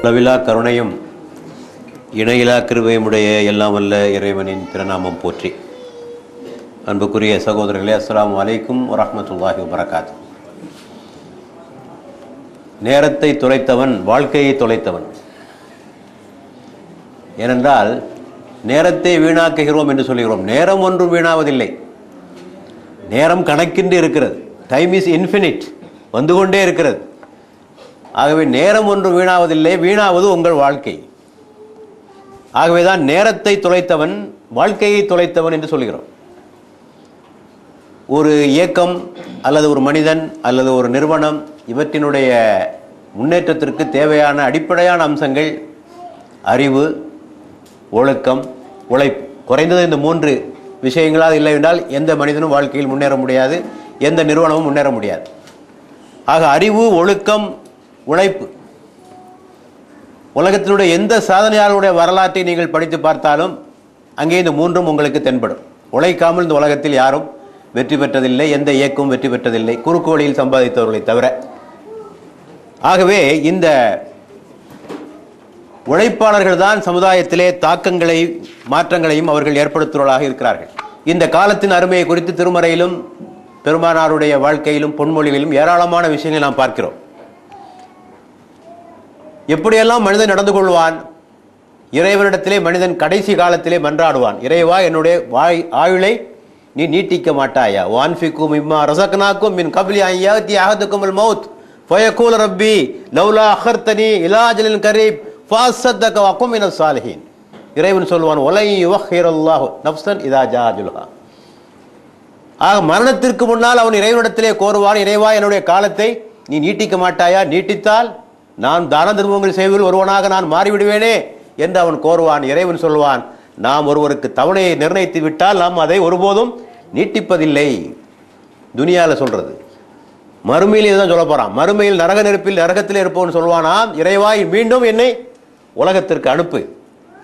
அளவிலா கருணையும் இணையிலா கிருபையுமுடைய எல்லாம் வல்ல இறைவனின் திருநாமம் போற்றி. அன்புக்குரிய சகோதரர்களே, அஸ்ஸலாமு அலைக்கும் வரஹ்மத்துல்லாஹி வபரகாத்துஹு. நேரத்தை தொலைத்தவன் வாழ்க்கையை தொலைத்தவன். ஏனென்றால் நேரத்தை வீணாக்குகிறோம் என்று சொல்கிறோம். நேரம் ஒன்றும் வீணாவதில்லை. நேரம் கணக்கின்றி இருக்கிறது. டைம் இஸ் இன்ஃபினிட், வந்து கொண்டே இருக்கிறது. ஆகவே நேரம் ஒன்றும் வீணாவதில்லை, வீணாவது உங்கள் வாழ்க்கை. ஆகவேதான் நேரத்தை தொலைத்தவன் வாழ்க்கையை தொலைத்தவன் என்று சொல்கிறோம். ஒரு இயக்கம் அல்லது ஒரு மனிதன் அல்லது ஒரு நிறுவனம், இவற்றினுடைய முன்னேற்றத்திற்கு தேவையான அடிப்படையான அம்சங்கள் அறிவு, ஒழுக்கம், உழைப்பு. குறைந்தது இந்த 3 விஷயங்களாக இல்லை என்றால் எந்த மனிதனும் வாழ்க்கையில் முன்னேற முடியாது, எந்த நிறுவனமும் முன்னேற முடியாது. ஆக அறிவு, ஒழுக்கம், உழைப்பு. உலகத்தினுடைய எந்த சாதனையாளருடைய வரலாற்றை நீங்கள் படித்து பார்த்தாலும் அங்கே இந்த 3ம் உங்களுக்கு தென்படும். உழைக்காமல் இந்த உலகத்தில் யாரும் வெற்றி பெற்றதில்லை, எந்த இயக்கமும் வெற்றி பெற்றதில்லை, குறுக்கு வழியில் சம்பாதித்தவர்களை தவிர. ஆகவே இந்த உழைப்பாளர்கள் தான் சமுதாயத்திலே தாக்கங்களை மாற்றங்களையும் அவர்கள் ஏற்படுத்துவர்களாக இருக்கிறார்கள். இந்த காலத்தின் அருமையை குறித்து திருமறையிலும் பெருமானாருடைய வாழ்க்கையிலும் பொன்மொழிகளிலும் ஏராளமான விஷயங்களை நாம் பார்க்கிறோம். எப்படியெல்லாம் மனிதன் நடந்து கொள்வான்? இறைவனிடத்திலே மனிதன் கடைசி காலத்திலே மன்றாடுவான், இறைவா என்னுடைய ஆயுளை நீ நீட்டிக்க மாட்டாயா? வான்ஃபிக்கும் இம்மா ரசக்னாக்கும் மின் கப்லி அன் யாத்தி அஹதுக்குமுல் மௌத் ஃபயகூல் ரப்பி லவ்லா அஹர்தனி இலா அஜலின் கரீப் ஃபஅஸ்ஸதக வகும் மினஸ் சாலிஹீன். இறைவன் சொல்வான், வலை யுவஹிரல்லாஹு நஃப்ஸன் இதா ஜா அஜலுஹா. ஆக மரணத்திற்கு முன்னால் அவன் இறைவனிடத்திலே கோருவான், இறைவா என்னுடைய காலத்தை நீ நீட்டிக்க மாட்டாயா? நீட்டித்தால் நான் தான தர்மங்கள் செய்வதில் ஒருவனாக நான் மாறிவிடுவேனே என்று அவன் கோருவான். இறைவன் சொல்வான், நாம் ஒருவருக்கு தவணையை நிர்ணயித்து விட்டால் நாம் அதை ஒருபோதும் நீட்டிப்பதில்லை. துனியாவில் சொல்றது. மறுமையில் இதுதான் சொல்ல போறான். மறுமையில் நரக நெருப்பில் நரகத்தில் இருப்பவன் சொல்வானாம், இறைவாய் மீண்டும் என்னை உலகத்திற்கு அனுப்பு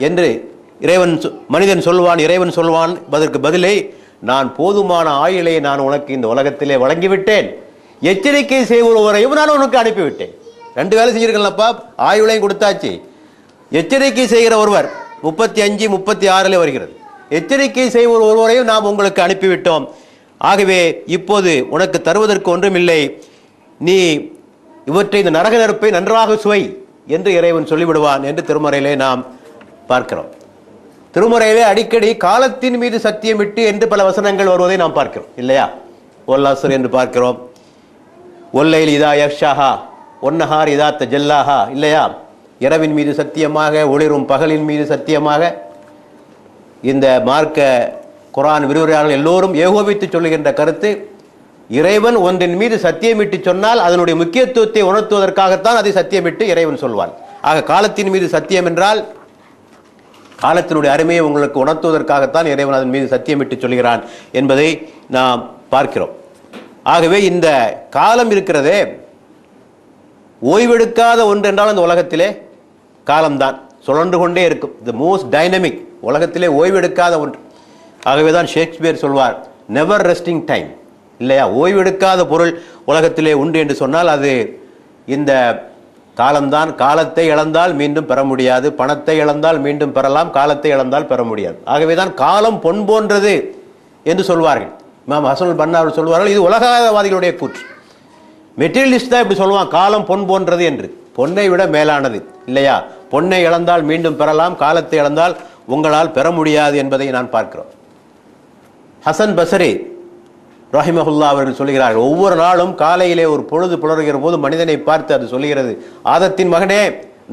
என்று மனிதன் சொல்வான். இறைவன் சொல்வான் அதற்கு பதிலை, நான் போதுமான ஆயுளை நான் உனக்கு இந்த உலகத்திலே வழங்கிவிட்டேன், எச்சரிக்கை செய்வரையும் நான் உனக்கு அனுப்பிவிட்டேன். 2 வேலை செஞ்சிருக்கலப்பா, ஆயுளையும் கொடுத்தாச்சு. எச்சரிக்கை செய்கிற ஒருவர் 35, 36 வருகிறது. எச்சரிக்கை செய்கிற ஒருவரையும் நாம் உங்களுக்கு அனுப்பிவிட்டோம். ஆகவே இப்போது உனக்கு தருவதற்கு ஒன்றுமில்லை, நீ இவற்றை இந்த நரக நெருப்பை நன்றாக சுவை என்று இறைவன் சொல்லிவிடுவான் என்று திருமறையிலே நாம் பார்க்கிறோம். திருமறையிலே அடிக்கடி காலத்தின் மீது சத்தியமிட்டு என்று பல வசனங்கள் வருவதை நாம் பார்க்கிறோம், இல்லையா? ஒல்லாசர் என்று பார்க்கிறோம், ஒல்லையில் இதா யக்ஷாஹா ஒன்னஹார் இதா தஜல்லாஹா, இல்லையா? இரவின் மீது சத்தியமாக, ஒளிரும் பகலின் மீது சத்தியமாக. இந்த மார்க்க குர்ஆன் விரிவுரையாளர்கள் எல்லோரும் ஏகோபித்து சொல்லுகின்ற கருத்து, இறைவன் ஒன்றின் மீது சத்தியமிட்டு சொன்னால் அதனுடைய முக்கியத்துவத்தை உணர்த்துவதற்காகத்தான் அதை சத்தியமிட்டு இறைவன் சொல்வான். ஆக காலத்தின் மீது சத்தியம் என்றால் காலத்தினுடைய அருமையை உங்களுக்கு உணர்த்துவதற்காகத்தான் இறைவன் அதன் மீது சத்தியமிட்டு சொல்கிறான் என்பதை நாம் பார்க்கிறோம். ஆகவே இந்த காலம் இருக்கிறதே, ஓய்வெடுக்காத ஒன்று என்றால் அந்த உலகத்திலே காலம்தான் சுழன்று கொண்டே இருக்கும். தி மோஸ்ட் டைனமிக், உலகத்திலே ஓய்வெடுக்காத ஒன்று. ஆகவே தான் ஷேக்ஸ்பியர் சொல்வார், நெவர் ரெஸ்டிங் டைம், இல்லையா? ஓய்வெடுக்காத பொருள் உலகத்திலே உண்டு என்று சொன்னால் அது இந்த காலம்தான். காலத்தை இழந்தால் மீண்டும் பெற முடியாது, பணத்தை இழந்தால் மீண்டும் பெறலாம், காலத்தை இழந்தால் பெற முடியாது. ஆகவே தான் காலம் பொன் போன்றது என்று சொல்வார்கள். இமாம் ஹசனுல் பன்னா அவர்கள் சொல்வார்கள், இது உலகவாதிகளுடைய கூற்று. மெட்டீரியலிஸ்ட் தான் இப்படி சொல்லுவான், காலம் பொன் போன்றது என்று. பொன்னை விட மேலானது, இல்லையா? பொன்னை இழந்தால் மீண்டும் பெறலாம், காலத்தை இழந்தால் உங்களால் பெற முடியாது என்பதை நான் பார்க்கிறோம். ஹசன் பஸ்ரி ரஹிமஹுல்லா அவர்கள் சொல்கிறார்கள், ஒவ்வொரு நாளும் காலையிலே ஒரு பொழுது புலருகிற போது மனிதனை பார்த்து அது சொல்கிறது, ஆதத்தின் மகனே,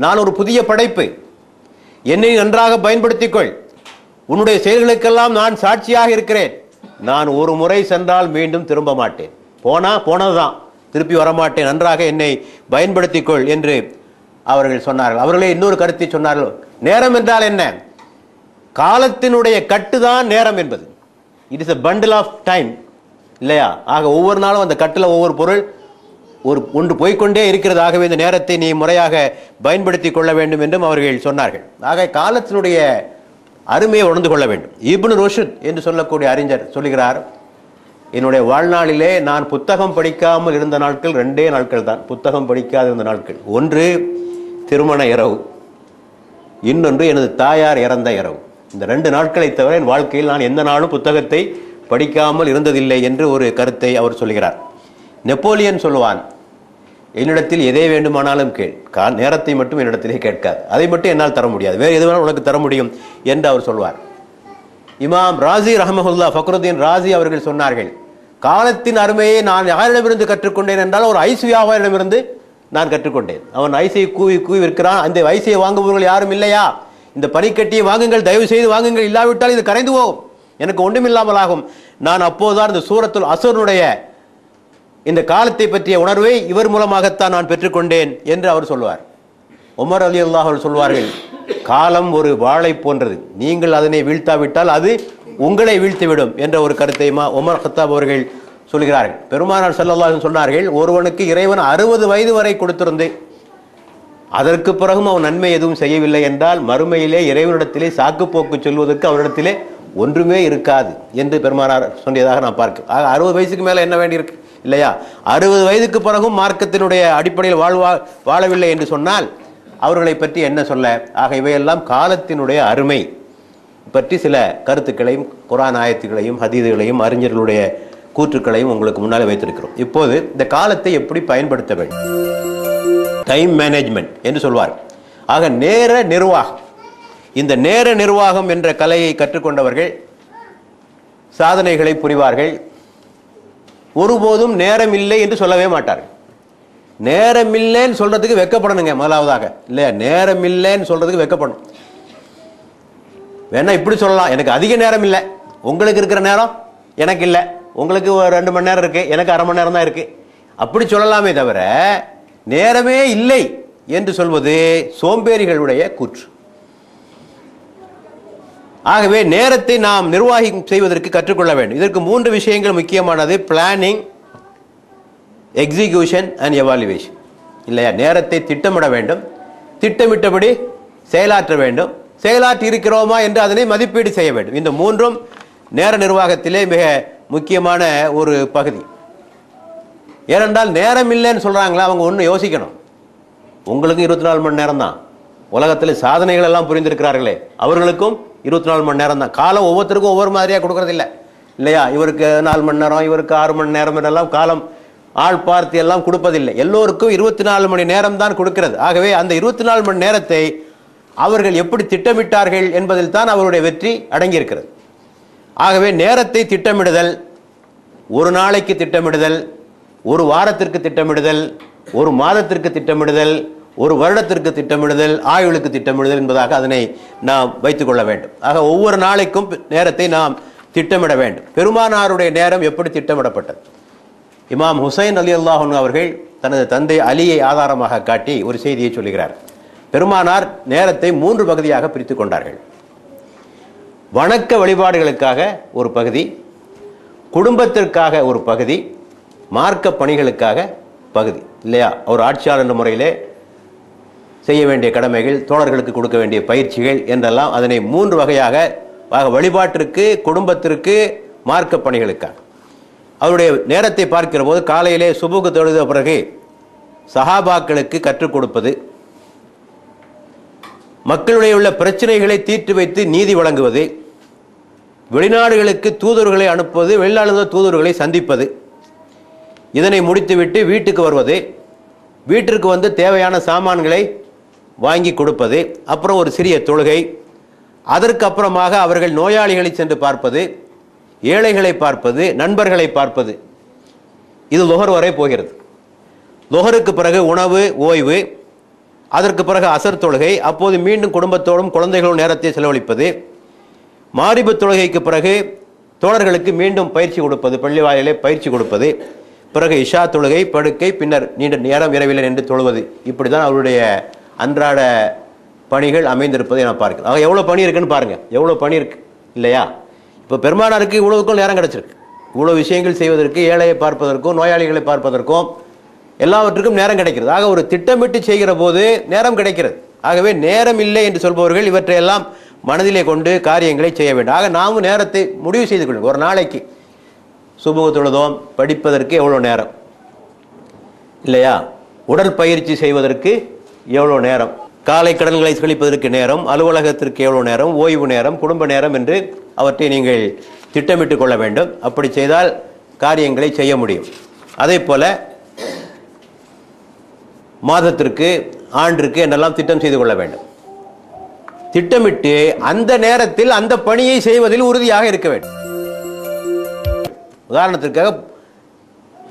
நான் ஒரு புதிய படைப்பு, என்னை நன்றாக பயன்படுத்திக்கொள், உன்னுடைய செயல்களுக்கெல்லாம் நான் சாட்சியாக இருக்கிறேன், நான் ஒரு முறை சென்றால் மீண்டும் திரும்ப மாட்டேன், போனதுதான், திருப்பி வரமாட்டேன், நன்றாக என்னை பயன்படுத்திக்கொள் என்று அவர்கள் சொன்னார்கள். அவர்களே இன்னொரு கருத்தை சொன்னார்கள், நேரம் என்றால் என்ன? காலத்தினுடைய கட்டுதான் நேரம் என்பது. It is a bundle of time, இல்லையா? ஆக ஒவ்வொரு நாளும் அந்த கட்டில் ஒவ்வொரு பொருள் ஒன்று போய்கொண்டே இருக்கிறது. ஆகவே இந்த நேரத்தை நீ முறையாக பயன்படுத்தி கொள்ள வேண்டும் என்றும் அவர்கள் சொன்னார்கள். ஆக காலத்தினுடைய அருமையை உணர்ந்து கொள்ள வேண்டும். இப்னு ருஷ்த் என்று சொல்லக்கூடிய அறிஞர் சொல்லுகிறார், என்னுடைய வாழ்நாளிலே நான் புத்தகம் படிக்காமல் இருந்த நாட்கள் 2 நாட்கள் தான். புத்தகம் படிக்காத இருந்த நாட்கள். ஒன்று திருமண இரவு, இன்னொன்று எனது தாயார் இறந்த இரவு. இந்த 2 நாட்களை தவிர என் வாழ்க்கையில் நான் எந்த நாளும் புத்தகத்தை படிக்காமல் இருந்ததில்லை என்று ஒரு கருத்தை அவர் சொல்கிறார். நெப்போலியன் சொல்லுவான், என்னிடத்தில் எதை வேண்டுமானாலும் கேள், நேரத்தை மட்டும் என்னிடத்திலே கேட்காது, அதை மட்டும் என்னால் தர முடியாது, வேறு எது வேணாலும் உனக்கு தர முடியும் என்று அவர் சொல்வார். இமாம் ராசி ரஹமஹுல்லா ஃபக்ருதீன் ராசி அவர்கள் சொன்னார்கள், காலத்தின் அருமையை நான் யாரிடமிருந்து கற்றுக்கொண்டேன் என்றால் ஒரு ஐஸ் வியாபாரிடமிருந்து நான் கற்றுக்கொண்டேன். அவன் ஐசை கூவி கூவி விற்கிறான். அந்த ஐசையை வாங்குபவர்கள் யாரும் இல்லையா? இந்த பனிக்கட்டியை வாங்குங்கள், தயவு செய்து வாங்குங்கள், இல்லாவிட்டால் இது கரைந்து போகும், எனக்கு ஒன்றுமில்லாமல் ஆகும். நான் அப்போதுதான் இந்த சூரத்துல் அஸ்ருடைய இந்த காலத்தை பற்றிய உணர்வை இவர் மூலமாகத்தான் நான் பெற்றுக்கொண்டேன் என்று அவர் சொல்வார். உமர் ரலியல்லாஹு அன்ஹு சொல்வார்கள், காலம் ஒரு வாளை போன்றது, நீங்கள் அதனை வீழ்த்தாவிட்டால் அது உங்களை வீழ்த்திவிடும் என்ற ஒரு கருத்தை உமர் கத்தாப் அவர்கள் சொல்கிறார்கள். பெருமானார் ஸல்லல்லாஹு அலைஹி வஸல்லம் சொன்னார்கள், ஒருவனுக்கு இறைவன் 60 வயது வரை கொடுத்திருந்து அதற்கு பிறகும் அவன் நன்மை எதுவும் செய்யவில்லை என்றால் மறுமையிலே இறைவனிடத்திலே சாக்குப்போக்கு சொல்வதற்கு அவரிடத்திலே ஒன்றுமே இருக்காது என்று பெருமானார் சொன்னதாக நான் பார்க்கிறேன். ஆக 60 வயசுக்கு மேலே என்ன வேண்டியிருக்கு இல்லையா? 60 வயதுக்கு பிறகும் மார்க்கத்தினுடைய அடிப்படையில் வாழவில்லை என்று சொன்னால் அவர்களை பற்றி என்ன சொல்ல? ஆக இவையெல்லாம் காலத்தினுடைய அருமை பற்றி சில கருத்துக்களையும் குர்ஆன் ஆயத்துகளையும் ஹதீதுகளையும் அறிஞர்களுடைய கூற்றுக்களையும் உங்களுக்கு முன்னால் வைத்திருக்கிறோம். இப்போது இந்த காலத்தை எப்படி பயன்படுத்த வேண்டும், டைம் மேனேஜ்மெண்ட் என்று சொல்வார். ஆக நேர நிர்வாகம், இந்த நேர நிர்வாகம் என்ற கலையை கற்றுக்கொண்டவர்கள் சாதனைகளை புரிவார்கள். ஒருபோதும் நேரம் இல்லை என்று சொல்லவே மாட்டார்கள். நேரம் இல்லைன்னு சொல்றதுக்கு வெக்கப்படணுங்க முதலாவதாக, இல்லையா? நேரம் இல்லைன்னு சொல்றதுக்கு வெக்கப்படணும். வேணா இப்படி சொல்லலாம், எனக்கு அதிக நேரம் இல்லை, உங்களுக்கு இருக்கிற நேரம் எனக்கு இல்லை, உங்களுக்கு ஒரு 2 மணி நேரம் இருக்கு, எனக்கு அரை மணி நேரம் தான் இருக்கு, அப்படி சொல்லலாமே தவிர நேரமே இல்லை என்று சொல்வது சோம்பேறிகளுடைய கூற்று. ஆகவே நேரத்தை நாம் நிர்வாகம் செய்வதற்கு கற்றுக்கொள்ள வேண்டும். இதற்கு 3 விஷயங்கள் முக்கியமானது: பிளானிங், எக்ஸிகியூஷன் அண்ட் எவாலுவேஷன். இல்லையா? நேரத்தை திட்டமிட வேண்டும், திட்டமிட்டபடி செயலாற்ற வேண்டும், செயலாற்றி இருக்கிறோமா என்று அதனை மதிப்பீடு செய்ய வேண்டும். இந்த 3ம் நேர நிர்வாகத்திலே மிக முக்கியமான ஒரு பகுதி. ஏனென்றால் நேரம் இல்லைன்னு சொல்றாங்களா, அவங்க ஒன்று யோசிக்கணும். உங்களுக்கு 24 மணி நேரம் தான். உலகத்தில் சாதனைகள் எல்லாம் புரிந்திருக்கிறார்களே, அவர்களுக்கும் 24 மணி நேரம் தான். காலம் ஒவ்வொருத்தருக்கும் ஒவ்வொரு மாதிரியாக கொடுக்கறது இல்லை, இல்லையா? இவருக்கு 4 மணி நேரம், இவருக்கு 6 மணி நேரம் என்றெல்லாம் காலம் ஆள் பார்த்து எல்லாம் கொடுப்பதில்லை. எல்லோருக்கும் 24 மணி நேரம் தான் கொடுக்கிறது. ஆகவே அந்த 24 மணி நேரத்தை அவர்கள் எப்படி திட்டமிட்டார்கள் என்பதில் தான் அவருடைய வெற்றி அடங்கியிருக்கிறது. ஆகவே நேரத்தை திட்டமிடுதல், ஒரு நாளைக்கு திட்டமிடுதல், ஒரு வாரத்திற்கு திட்டமிடுதல், ஒரு மாதத்திற்கு திட்டமிடுதல், ஒரு வருடத்திற்கு திட்டமிடுதல், ஆயுளுக்கு திட்டமிடுதல் என்பதாக அதனை நாம் வைத்துக் கொள்ள வேண்டும். ஆக ஒவ்வொரு நாளைக்கும் நேரத்தை நாம் திட்டமிட வேண்டும். பெருமானாருடைய நேரம் எப்படி திட்டமிடப்பட்டது? இமாம் ஹுசைன் ரலியல்லாஹு அன்ஹு அவர்கள் தனது தந்தை அலியை ஆதாரமாக காட்டி ஒரு செய்தியை சொல்கிறார். பெருமானார் நேரத்தை 3 பகுதியாக பிரித்து கொண்டார்கள். வணக்க வழிபாடுகளுக்காக ஒரு பகுதி, குடும்பத்திற்காக ஒரு பகுதி, மார்க்க பணிகளுக்காக பகுதி. இல்லையா? ஒரு ஆட்சியாளர் என்ற முறையிலே செய்ய வேண்டிய கடமைகள், தோழர்களுக்கு கொடுக்க வேண்டிய பயிற்சிகள் என்றெல்லாம் அதனை 3 வகையாக, வழிபாட்டிற்கு, குடும்பத்திற்கு, மார்க்க பணிகளுக்காக. அவருடைய நேரத்தை பார்க்கிற போது காலையிலே சுபுக்கு தொழுத பிறகு சஹாபாக்களுக்கு கற்றுக் கொடுப்பது, மக்களுடைய உள்ள பிரச்சனைகளை தீர்த்து வைத்து நீதி வழங்குவது, வெளிநாடுகளுக்கு தூதர்களை அனுப்புவது, வெளிநாடு தூதர்களை சந்திப்பது, இதனை முடித்துவிட்டு வீட்டுக்கு வருவது, வீட்டிற்கு வந்து தேவையான சாமான்களை வாங்கி கொடுப்பது, அப்புறம் ஒரு சிறிய தொழுகை, அதற்கு அப்புறமாக அவர்கள் நோயாளிகளை சென்று பார்ப்பது, ஏழைகளை பார்ப்பது, நண்பர்களை பார்ப்பது. இது லுஹர் வரை போகிறது. லுஹருக்கு பிறகு உணவு, ஓய்வு, அதற்கு பிறகு அசர் தொழுகை, அப்போது மீண்டும் குடும்பத்தோடும் குழந்தைகளோடும் நேரத்தை செலவழிப்பது, மாரிபு தொழுகைக்கு பிறகு தோழர்களுக்கு மீண்டும் பயிற்சி கொடுப்பது, பள்ளி வாயிலே பயிற்சி கொடுப்பது, பிறகு இஷா தொழுகை, படுக்கை, பின்னர் நீண்ட நேரம் இரவில் என்று தொழுவது. இப்படி தான் அவருடைய அன்றாட பணிகள் அமைந்திருப்பதை நான் பார்க்கிறேன். ஆக எவ்வளோ பணி இருக்குன்னு பாருங்கள், எவ்வளோ பணி இருக்கு இல்லையா? இப்போ பெருமானாருக்கு இவ்வளவுக்கும் நேரம் கிடைச்சிருக்கு. இவ்வளோ விஷயங்கள் செய்வதற்கு, ஏழையை பார்ப்பதற்கும், நோயாளிகளை பார்ப்பதற்கும் எல்லாவற்றுக்கும் நேரம் கிடைக்கிறது. ஆக ஒரு திட்டமிட்டு செய்கிற போது நேரம் கிடைக்கிறது. ஆகவே நேரம் இல்லை என்று சொல்பவர்கள் இவற்றையெல்லாம் மனதிலே கொண்டு காரியங்களை செய்ய வேண்டும். ஆக நாமும் நேரத்தை முடிவு செய்து கொள்ளுங்கள். ஒரு நாளைக்கு சுபுக தொழுதோம், படிப்பதற்கு எவ்வளோ நேரம் இல்லையா? உடற்பயிற்சி செய்வதற்கு எவ்வளோ நேரம், காலை கடன்களை கழிப்பதற்கு நேரம், அலுவலகத்திற்கு எவ்வளவு நேரம், ஓய்வு நேரம், குடும்ப நேரம் என்று அவற்றை நீங்கள் திட்டமிட்டுக் கொள்ள வேண்டும். அப்படி செய்தால் காரியங்களை செய்ய முடியும். அதே போல மாதத்திற்கு, ஆண்டிற்கு என்றெல்லாம் திட்டம் செய்து கொள்ள வேண்டும். திட்டமிட்டு அந்த நேரத்தில் அந்த பணியை செய்வதில் உறுதியாக இருக்க வேண்டும். உதாரணத்திற்காக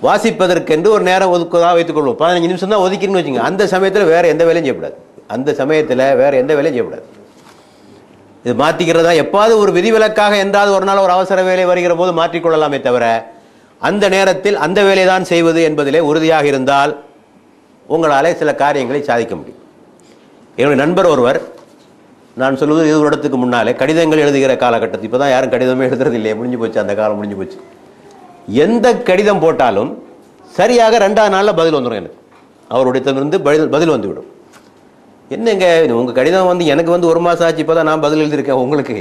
வாசிப்பதற்கென்று ஒரு நேரம் ஒதுக்குவதாக வைத்துக் கொள்வோம். 15 நிமிஷம் தான் ஒதுக்கின்னு வச்சுங்க. அந்த சமயத்தில் வேற எந்த வேலையும் செய்யக்கூடாது. அந்த சமயத்தில் வேற எந்த வேலையும் செய்யக்கூடாது. இது மாற்றிக்கிறதா எப்பாவது ஒரு விதிவிலக்காக என்றாவது ஒரு நாள் ஒரு அவசர வேலை வருகிற போது மாற்றிக்கொள்ளலாமே தவிர அந்த நேரத்தில் அந்த வேலை தான் செய்வது என்பதிலே உறுதியாக இருந்தால் உங்களாலே சில காரியங்களை சாதிக்க முடியும். என்னுடைய நண்பர் ஒருவர், நான் சொல்வது 20 வருடத்துக்கு முன்னாலே கடிதங்கள் எழுதுகிற காலகட்டத்தில், இப்போ தான் யாரும் கடிதமே எழுதுறது இல்லையே, முடிஞ்சு போச்சு, அந்த காலம் முடிஞ்சு போச்சு. எந்த கடிதம் போட்டாலும் சரியாக 2ஆவது நாளில் பதில் வந்துடும். எனக்கு அவருடையத்திலிருந்து பதில் வந்துவிடும். என்னங்க உங்கள் கடிதம் வந்து எனக்கு வந்து 1 மாதம் ஆச்சு, இப்போ தான் நான் பதில் எழுதியிருக்கேன் உங்களுக்கு,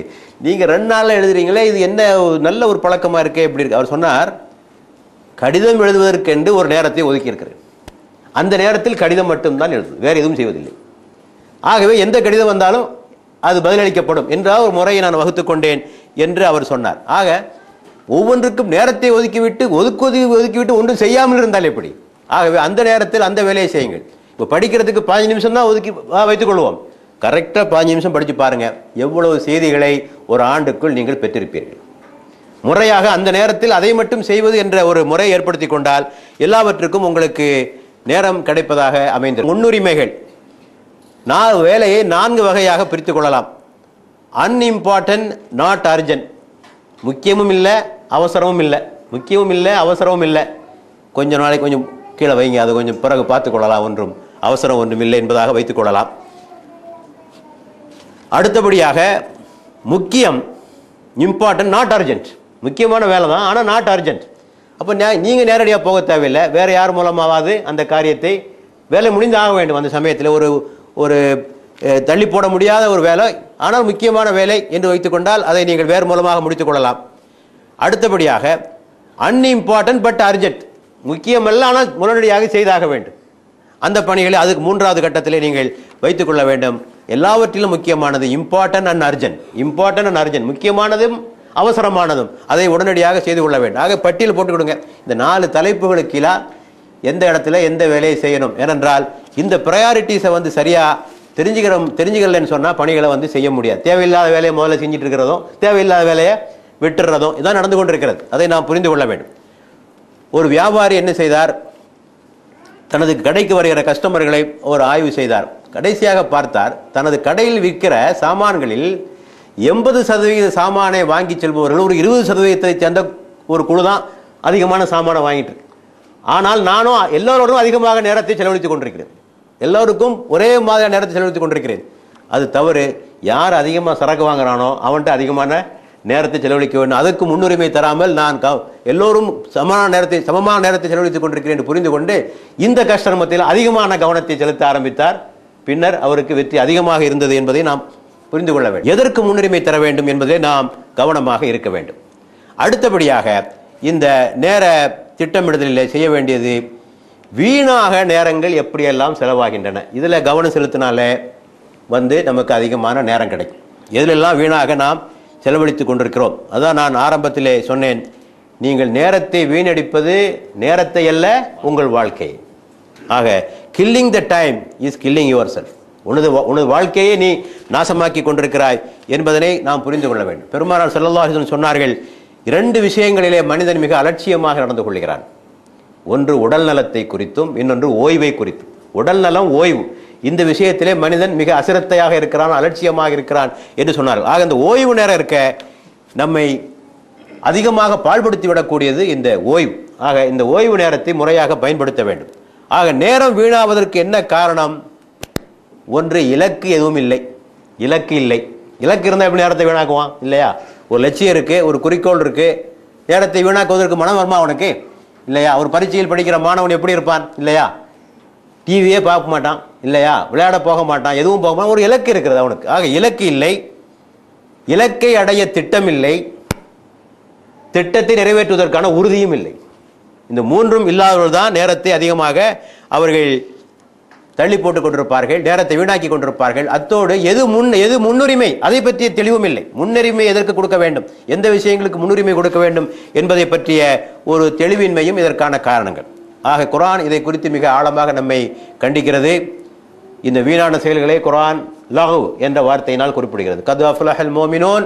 நீங்கள் 2 நாளில் எழுதுறீங்களே, இது என்ன நல்ல ஒரு பழக்கமாக இருக்கே, எப்படி இருக்கு? அவர் சொன்னார், கடிதம் எழுதுவதற்கென்று ஒரு நேரத்தை ஒதுக்கி இருக்கிறேன். அந்த நேரத்தில் கடிதம் மட்டும்தான் எழுது, வேறு எதுவும் செய்வதில்லை. ஆகவே எந்த கடிதம் வந்தாலும் அது பதிலளிக்கப்படும் என்ற ஒரு முறையை நான் வகுத்துக் கொண்டேன் என்று அவர் சொன்னார். ஆக ஒவ்வொன்றுக்கும் நேரத்தை ஒதுக்கிவிட்டு ஒன்றும் செய்யாமல் இருந்தால் எப்படி? ஆகவே அந்த நேரத்தில் அந்த வேலையை செய்யுங்கள். இப்போ படிக்கிறதுக்கு 15 நிமிஷம் தான் ஒதுக்கி வைத்துக் கொள்வோம். கரெக்டாக 15 நிமிஷம் படித்து பாருங்க, எவ்வளவு செய்திகளை ஒரு ஆண்டுக்குள் நீங்கள் பெற்றிருப்பீர்கள். முறையாக அந்த நேரத்தில் அதை மட்டும் செய்வது என்ற ஒரு முறை ஏற்படுத்தி கொண்டால் எல்லாவற்றுக்கும் உங்களுக்கு நேரம் கிடைப்பதாக அமைந்தது. முன்னுரிமைகள், வேலையை 4 வகையாக பிரித்து கொள்ளலாம். Unimportant, not urgent. முக்கியமும் இல்லை, அவசரமும் இல்லை. முக்கியமும் இல்லை, அவசரமும் இல்லை. கொஞ்ச நாளைக்கு கொஞ்சம் கீழே வைங்க, அதை கொஞ்சம் பிறகு பார்த்துக் கொள்ளலாம், ஒன்றும் அவசரம் ஒன்றும் இல்லை என்பதாக வைத்துக் கொள்ளலாம். அடுத்தபடியாக முக்கியம், இம்பார்ட்டன்ட், நாட் அர்ஜென்ட். முக்கியமான வேலை தான், ஆனால் நாட் அர்ஜென்ட். அப்போ நீங்கள் நேரடியாக போக தேவையில்லை, வேறு யார் மூலமாவது அந்த காரியத்தை வேலை முடிந்து ஆக வேண்டும். அந்த சமயத்தில் ஒரு தள்ளி போட முடியாத ஒரு வேலை, ஆனால் முக்கியமான வேலை என்று வைத்துக்கொண்டால் அதை நீங்கள் வேறு மூலமாக முடித்துக் கொள்ளலாம். அடுத்தபடியாக அன்இம்பார்ட்டன்ட் பட் அர்ஜென்ட். முக்கியமல்ல, ஆனால் உடனடியாக செய்தாக வேண்டும். அந்த பணிகளை அதுக்கு 3வது கட்டத்திலே நீங்கள் வைத்துக் கொள்ள வேண்டும். எல்லாவற்றிலும் முக்கியமானது important and urgent. Important and urgent, முக்கியமானதும் அவசரமானதும் அதை உடனடியாக செய்து கொள்ள வேண்டும். ஆக பட்டியல் போட்டுக் கொடுங்க. இந்த 4 தலைப்புகளுக்கு கீழே எந்த இடத்துல எந்த வேலையை செய்யணும். ஏனென்றால் இந்த ப்ரையாரிட்டிஸை வந்து சரியா தெரிஞ்சுக்கலன்னு சொன்னால் பணிகளை வந்து செய்ய முடியாது. தேவையில்லாத வேலையை முதல்ல செஞ்சுட்டு இருக்கிறதும் தேவையில்லாத வேலையை விட்டுறதும் இதான் நடந்து கொண்டிருக்கிறது. அதை நாம் புரிந்து கொள்ள வேண்டும். ஒரு வியாபாரி என்ன செய்தார், தனது கடைக்கு வருகிற கஸ்டமர்களை ஒரு ஆய்வு செய்தார். கடைசியாக பார்த்தார், தனது கடையில் விற்கிற சாமான்களில் 80% சாமானை வாங்கி செல்பவர்கள் ஒரு 20%-ஐ சேர்ந்த ஒரு குழு தான் அதிகமான சாமானை வாங்கிட்டு இருக்கு. ஆனால் நானும் எல்லோரோடும் அதிகமாக நேரத்தை செலவழித்துக் கொண்டிருக்கிறேன், எல்லோருக்கும் ஒரே மாதிரி நேரத்தை செலவழித்துக் கொண்டிருக்கிறேன். அது தவறு. யார் அதிகமாக சரக்கு வாங்குறானோ அவன்கிட்ட அதிகமான நேரத்தை செலவழிக்க வேண்டும். அதற்கு முன்னுரிமை தராமல் நான் எல்லோரும் சமமான நேரத்தை செலவழித்துக் கொண்டிருக்கிறேன் என்று புரிந்து கொண்டு இந்த கஷ்டமத்தில் அதிகமான கவனத்தை செலுத்த ஆரம்பித்தார். பின்னர் அவருக்கு வெற்றி அதிகமாக இருந்தது என்பதை நாம் புரிந்து கொள்ள வேண்டும். எதற்கு முன்னுரிமை தர வேண்டும் என்பதை நாம் கவனமாக இருக்க வேண்டும். அடுத்தபடியாக இந்த நேர திட்டமிடுதலில் செய்ய வேண்டியது, வீணாக நேரங்கள் எப்படியெல்லாம் செலவாகின்றன, இதில் கவனம் செலுத்தினாலே நமக்கு அதிகமான நேரம் கிடைக்கும். எதிலெல்லாம் வீணாக நாம் செலவழித்துக் கொண்டிருக்கிறோம். அதான் நான் ஆரம்பத்திலே சொன்னேன், நீங்கள் நேரத்தை வீணடிப்பது நேரத்தை அல்ல, உங்கள் வாழ்க்கை. ஆக killing the time is killing your self. உனது வாழ்க்கையை நீ நாசமாக்கி கொண்டிருக்கிறாய் என்பதனை நாம் புரிந்து கொள்ள வேண்டும். பெருமானார் ஸல்லல்லாஹு அலைஹி வஸல்லம் சொன்னார்கள், 2 விஷயங்களிலே மனிதன் மிக அலட்சியமாக நடந்து கொள்கிறான். ஒன்று உடல் நலத்தை குறித்தும், இன்னொன்று ஓய்வை குறித்தும். உடல் நலம், ஓய்வு, இந்த விஷயத்திலே மனிதன் மிக அசிரத்தையாக இருக்கிறான், அலட்சியமாக இருக்கிறான் என்று சொன்னார்கள். ஆக இந்த ஓய்வு நேரம் இருக்க நம்மை அதிகமாக பாழ்படுத்தி விடக்கூடியது இந்த ஓய்வு. ஆக இந்த ஓய்வு நேரத்தை முறையாக பயன்படுத்த வேண்டும். ஆக நேரம் வீணாவதற்கு என்ன காரணம்? ஒன்று, இலக்கு எதுவும் இல்லை. இலக்கு இல்லை. இலக்கு இருந்தால் எப்படி நேரத்தை வீணாக்குவான்? இல்லையா? ஒரு லட்சியம் இருக்கு, ஒரு குறிக்கோள் இருக்கு, நேரத்தை வீணாக்குவதற்கு மனம் வருமா அவனுக்கு? இல்லையா? ஒரு பரீட்சையில் படிக்கிற மாணவன் எப்படி இருப்பான்? இல்லையா? டிவியே பார்க்க மாட்டான், இல்லையா? விளையாட போக மாட்டான், எதுவும் போக மாட்டான். ஒரு இலக்கு இருக்கிறது அவனுக்கு. ஆக இலக்கு இல்லை, இலக்கை அடைய திட்டம் இல்லை, திட்டத்தை நிறைவேற்றுவதற்கான உறுதியும் இல்லை. இந்த 3ம் இல்லாதவர்கள் தான் நேரத்தை அதிகமாக அவர்கள் தள்ளி போட்டுக் கொண்டிருப்பார்கள், நேரத்தை வீணாக்கி கொண்டிருப்பார்கள். அத்தோடு எது முன்னுரிமை அதை பற்றிய தெளிவும் இல்லை. முன்னுரிமை எதற்கு கொடுக்க வேண்டும், எந்த விஷயங்களுக்கு முன்னுரிமை கொடுக்க வேண்டும் என்பதை பற்றிய ஒரு தெளிவின்மையும் இதற்கான காரணங்கள். ஆக குர்ஆன் இதை குறித்து மிக ஆழமாக நம்மை கண்டிக்கிறது. இந்த வீணான செயல்களை குர்ஆன் லகு என்ற வார்த்தையினால் குறிப்பிடுகிறது. கத் அஃப்லஹல் மோமினூன்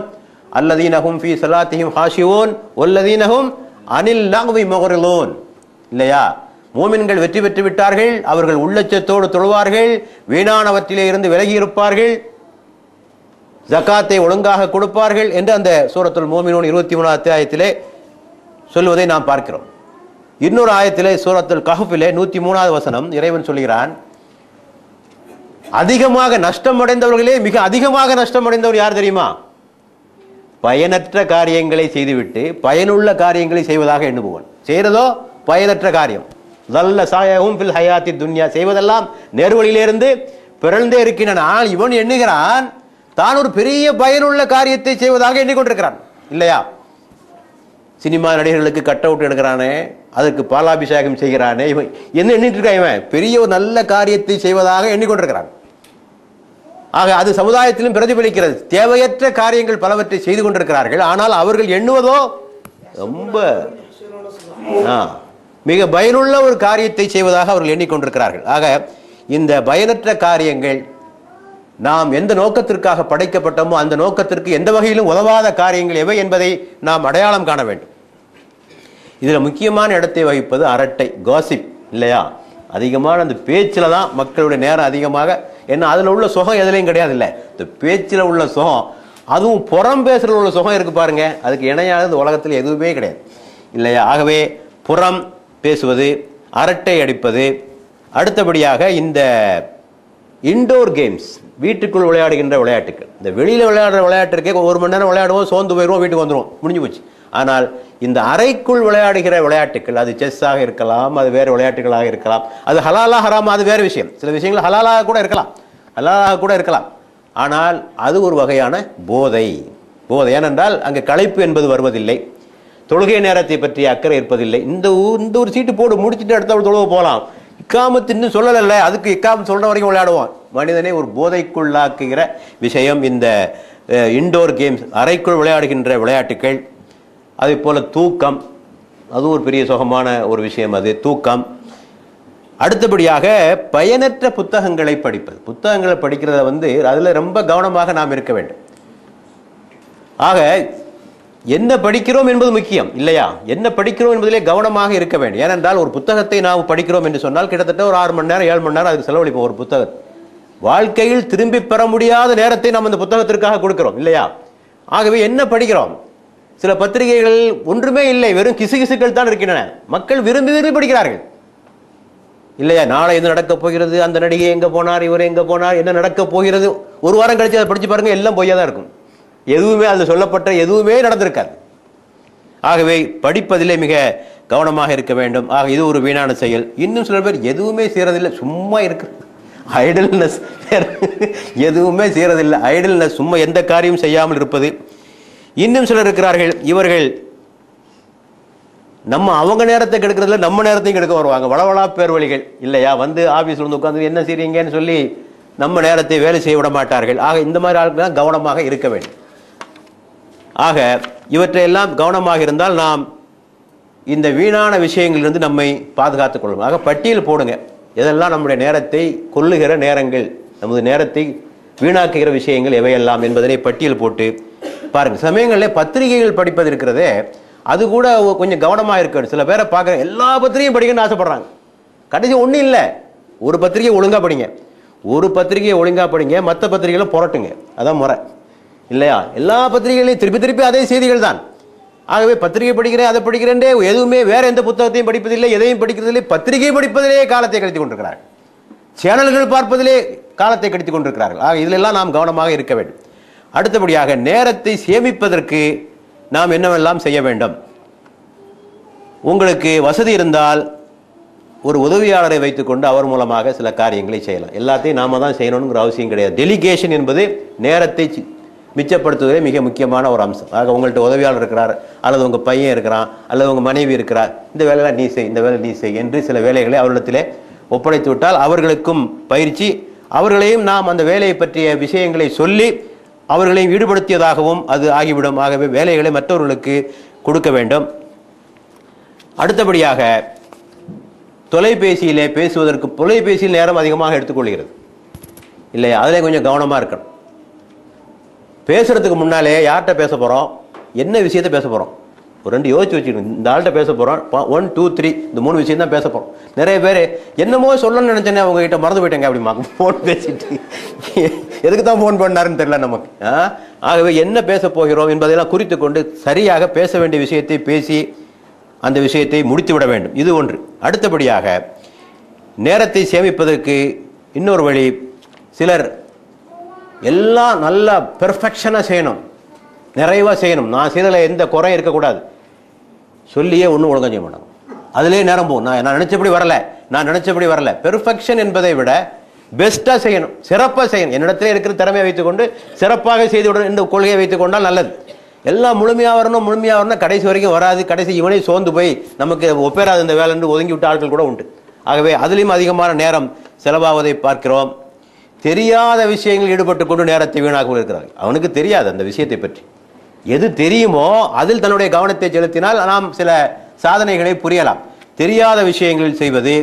அல்லதீன ஹும் ஃபீ ஸலாத்திஹிம் ஹாஷிஊன் வல்லதீன ஹும் அனில் லக்வி முஅரிலூன். இல்லையா? மூமின்கள் வெற்றி பெற்று விட்டார்கள், அவர்கள் உள்ளச்சத்தோடு தொழுவார்கள், வீணானவற்றிலே இருந்து விலகி இருப்பார்கள், ஜகாத்தை ஒழுங்காக கொடுப்பார்கள் என்று அந்த சூரத்துல் மோமினூன் 23 அத்தியாயத்திலே சொல்வதை நாம் பார்க்கிறோம். இன்னொரு ஆயத்திலே சூரத்துல் கஹ்ஃபிலே 103வது வசனம் இறைவன் சொல்கிறான், அதிகமாக நஷ்டம் அடைந்தவர்களே மிக அதிகமாக நஷ்டம் அடைந்தவர் யார் தெரியுமா? பயனற்ற காரியங்களை செய்துவிட்டு பயனுள்ள காரியங்களை செய்வதாக எண்ணுபவன். செய்யறதோ பயனற்ற காரியம். நல்ல சாயவும் பில் ஹயாத்தி துன்யா, செய்வதெல்லாம் நேர்வழியிலிருந்து பிறந்தே இருக்கின்றன. ஆனால் இவன் எண்ணுகிறான் தான் ஒரு பெரிய பயனுள்ள காரியத்தை செய்வதாக எண்ணிக்கொண்டிருக்கிறான். இல்லையா? சினிமா நடிகர்களுக்கு கட் அவுட் எடுக்கிறானே, அதற்கு பாலாபிஷேகம் செய்கிறானே, இவன் என்ன எண்ணிட்டு இருக்கான்? இவன் பெரிய ஒரு நல்ல காரியத்தை செய்வதாக எண்ணிக்கொண்டிருக்கிறான். ஆக அது சமுதாயத்திலும் பிரதிபலிக்கிறது. தேவையற்ற காரியங்கள் பலவற்றை செய்து கொண்டிருக்கிறார்கள். ஆனால் அவர்கள் எண்ணுவதோ ரொம்ப மிக பயனுள்ள ஒரு காரியத்தை செய்வதாக அவர்கள் எண்ணிக்கொண்டிருக்கிறார்கள். ஆக இந்த பயனற்ற காரியங்கள் நாம் எந்த நோக்கத்திற்காக படைக்கப்பட்டோமோ அந்த நோக்கத்திற்கு எந்த வகையிலும் உதவாத காரியங்கள் எவை என்பதை நாம் அடையாளம் காண வேண்டும். இதில் முக்கியமான இடத்தை வகிப்பது அரட்டை, காசிப். இல்லையா? அதிகமான அந்த பேச்சில் தான் மக்களுடைய நேரம் அதிகமாக. ஏன்னா அதில் உள்ள சுகம் எதுலையும் கிடையாது. இல்லை, இந்த பேச்சில் உள்ள சுகம், அதுவும் புறம் பேசுகிற உள்ள சுகம் இருக்கு பாருங்க, அதுக்கு இணையானது இந்த உலகத்தில் எதுவுமே கிடையாது. இல்லையா? ஆகவே புறம் பேசுவது, அரட்டை அடிப்பது, அடுத்தபடியாக இந்த இன்டோர் கேம்ஸ், வீட்டுக்குள் விளையாடுகின்ற விளையாட்டுகள். இந்த வெளியில் விளையாடுற விளையாட்டுக்கே 1 மணி நேரம் விளையாடுவோம், சோர்ந்து போயிடுவோம், வீட்டுக்கு வந்துடுவோம், முடிஞ்சு போச்சு. ஆனால் இந்த அறைக்குள் விளையாடுகிற விளையாட்டுகள், அது செஸ்ஸாக இருக்கலாம், அது வேறு விளையாட்டுகளாக இருக்கலாம், அது ஹலாலா ஹராமா அது வேறு விஷயம். சில விஷயங்கள் ஹலாலாக கூட இருக்கலாம், ஆனால் அது ஒரு வகையான போதை. ஏனென்றால் அங்கே களைப்பு என்பது வருவதில்லை, தொழுகை நேரத்தை பற்றி அக்கறை இருப்பதில்லை. இந்த ஒரு சீட்டு போட்டு முடிச்சுட்டு அடுத்த தொழுவ போகலாம், இக்காமத்து இன்னும் சொல்லலை, அதுக்கு இக்காமத்து சொல்ற வரைக்கும் விளையாடுவான். மனிதனை ஒரு போதைக்குள்ளாக்குகிற விஷயம் இந்த இன்டோர் கேம்ஸ், அறைக்குள் விளையாடுகின்ற விளையாட்டுகள். அதே போல தூக்கம், அது ஒரு பெரிய சுகமான ஒரு விஷயம், அது தூக்கம். அடுத்தபடியாக பயனற்ற புத்தகங்களை படிப்பது. புத்தகங்களை படிக்கிறத அதில் ரொம்ப கவனமாக நாம் இருக்க வேண்டும். ஆக என்ன படிக்கிறோம் என்பது முக்கியம். இல்லையா? என்ன படிக்கிறோம் என்பதிலே கவனமாக இருக்க வேண்டும். ஏனென்றால் ஒரு புத்தகத்தை நாம் படிக்கிறோம் என்று சொன்னால் கிட்டத்தட்ட ஒரு 6 மணி நேரம் 7 மணி நேரம் அதுக்கு செலவழிப்போம். ஒரு புத்தகம் வாழ்க்கையில் திரும்பி பெற முடியாத நேரத்தை நாம் அந்த புத்தகத்திற்காக கொடுக்கிறோம். இல்லையா? ஆகவே என்ன படிக்கிறோம்? சில பத்திரிகைகள் ஒன்றுமே இல்லை, வெறும் கிசுகிசுக்கள் தான் இருக்கின்றன. மக்கள் விரும்பி படிக்கிறார்கள். இல்லையா? நாளை எது நடக்கப் போகிறது, அந்த நடிகை எங்க போனார், இவர் எங்க போனார், என்ன நடக்கப் போகிறது, ஒரு வாரம் கழிச்சு அதை படிச்சு பாருங்க, எல்லாம் பொய்யா தான் இருக்கும். எதுவுமே அதில் சொல்லப்பட்ட எதுவுமே நடந்திருக்காது. ஆகவே படிப்பதிலே மிக கவனமாக இருக்க வேண்டும். ஆக இது ஒரு வீணான செயல். இன்னும் சில பேர் எதுவுமே செய்யறதில்லை, சும்மா இருக்கு, ஐடல்னஸ். எதுவுமே செய்யறதில்லை, ஐடல்னஸ், சும்மா எந்த காரியம் செய்யாமல் இருப்பது. இன்னும் சிலர் இருக்கிறார்கள், இவர்கள் அவங்க நேரத்தை கெடுக்கிறதுல நம்ம நேரத்தையும் கெடுக்க வருவாங்க. வளவளா பேர் வழிகள். இல்லையா? ஆபீஸ்ல உட்காந்து என்ன செய்றீங்கன்னு சொல்லி நம்ம நேரத்தை வேலை செய்ய விட மாட்டார்கள். ஆக இந்த மாதிரி ஆட்கள் தான் கவனமாக இருக்க வேண்டும். ஆக இவற்றையெல்லாம் கவனமாக இருந்தால் நாம் இந்த வீணான விஷயங்களிலிருந்து நம்மை பாதுகாத்துக் கொள்ளணும். ஆக பட்டியல் போடுங்க, எதெல்லாம் நம்முடைய நேரத்தை கொல்லுகிற நேரங்கள், நமது நேரத்தை வீணாக்குகிற விஷயங்கள் எவையெல்லாம் என்பதனை பட்டியல் போட்டு பாருங்க. சமயங்களில் பத்திரிகைகள் படிப்பது இருக்கிறதே, அது கூட கொஞ்சம் கவனமாக இருக்கணும். சில பேரை பார்க்குற எல்லா பத்திரிகையும் படிக்கணும்னு ஆசைப்படுறாங்க. கடைசி ஒன்றும் இல்லை, ஒரு பத்திரிகை ஒழுங்காக படிங்க, ஒரு பத்திரிகையை ஒழுங்காக படிங்க, மற்ற பத்திரிகைகளும் புரட்டுங்க, அதான் முறை. இல்லையா? எல்லா பத்திரிகைகளையும் திருப்பி அதே செய்திகள் தான். ஆகவே பத்திரிகை படிக்கிறேன், அதை படிக்கிறேன், எதுவுமே வேற எந்த புத்தகத்தையும் படிப்பதில்லை, எதையும் படிக்கிறதில்லை, பத்திரிகை படிப்பதிலே காலத்தை கழித்துக் கொண்டிருக்கிறார்கள், சேனல்கள் பார்ப்பதிலே காலத்தை கழித்துக் கொண்டிருக்கிறார்கள். ஆக இதிலெல்லாம் நாம் கவனமாக இருக்க வேண்டும். அடுத்தபடியாக நேரத்தை சேமிப்பதற்கு நாம் என்னவெல்லாம் செய்ய வேண்டும்? உங்களுக்கு வசதி இருந்தால் ஒரு உதவியாளரை வைத்துக்கொண்டு அவர் மூலமாக சில காரியங்களை செய்யலாம். எல்லாத்தையும் நாம தான் செய்யணுங்கிற அவசியம் கிடையாது. டெலிகேஷன் என்பது நேரத்தை மிச்சப்படுத்துவதே மிக முக்கியமான ஒரு அம்சம். ஆக உங்கள்கிட்ட உதவியாளர் இருக்கிறார், அல்லது உங்கள் பையன் இருக்கிறான், அல்லது உங்கள் மனைவி இருக்கிறார், இந்த வேலையெல்லாம் நீ செய், இந்த வேலை நீ செய் என்று சில வேலைகளை அவரிடத்திலே ஒப்படைத்து விட்டால் அவர்களுக்கும் பயிற்சி, அவர்களையும் நாம் அந்த வேலையை பற்றிய விஷயங்களை சொல்லி அவர்களையும் ஈடுபடுத்தியதாகவும் அது ஆகிவிடும். ஆகவே வேலைகளை மற்றவர்களுக்கு கொடுக்க வேண்டும். அடுத்தபடியாக தொலைபேசியிலே பேசுவதற்கு, தொலைபேசியில் நேரம் அதிகமாக எடுத்துக்கொள்கிறது இல்லையா, அதில் கொஞ்சம் கவனமாக இருக்கணும். பேசுறதுக்கு முன்னாலே யார்கிட்ட பேச போகிறோம், என்ன விஷயத்த பேச போகிறோம், ஒரு 2 யோசிச்சு வச்சுக்கணும். இந்த ஆள்கிட்ட பேச போகிறோம், 1 2 3 இந்த 3 விஷயம் தான் பேச போகிறோம். நிறைய பேர் என்னமோ சொல்லணும்னு நினச்சேனே அவங்ககிட்ட மறந்து போயிட்டேங்க அப்படிமா ஃபோன் பேசிட்டு, எதுக்கு தான் ஃபோன் பண்ணாருன்னு தெரியல நமக்கு. ஆகவே என்ன பேச போகிறோம் என்பதையெல்லாம் குறித்து கொண்டு சரியாக பேச வேண்டிய விஷயத்தை பேசி அந்த விஷயத்தை முடித்து விட வேண்டும். இது ஒன்று. அடுத்தபடியாக நேரத்தை சேமிப்பதற்கு இன்னொரு வழி, சிலர் எல்லாம் நல்லா பெர்ஃபெக்ஷனாக செய்யணும், நிறைவாக செய்யணும், நான் செய்ததில் எந்த குறையும் இருக்கக்கூடாது, சொல்லியே ஒன்றும் ஒழுங்காக செய்ய மாட்டாங்க. அதிலே நேரம் போகும். நான் நினச்சபடி வரல. பெர்ஃபெக்ஷன் என்பதை விட பெஸ்ட்டாக செய்யணும், சிறப்பாக செய்யணும். என்னிடத்திலே இருக்கிற திறமையை வைத்துக்கொண்டு சிறப்பாக செய்துவிடணும் இந்த கொள்கையை வைத்துக் கொண்டால் நல்லது. எல்லாம் முழுமையாக வரணும் கடைசி வரைக்கும் வராது. கடைசி இவனே சோர்ந்து போய் நமக்கு ஒப்பேராது இந்த வேலை என்று ஒதுங்கி விட்ட ஆட்கள் கூட உண்டு. ஆகவே அதிலும் அதிகமான நேரம் செலவாவதை பார்க்கிறோம். தெரியாத விஷயங்கள் ஈடுபட்டு கொண்டு நேரத்தை வீணாக இருக்கிறார்கள். அவனுக்கு தெரியாது அந்த விஷயத்தை பற்றி. எது தெரியுமோ அதில் தன்னுடைய கவனத்தை செலுத்தினால் நாம் சில சாதனைகளை புரியலாம். தெரியாத விஷயங்களில் செய்வது,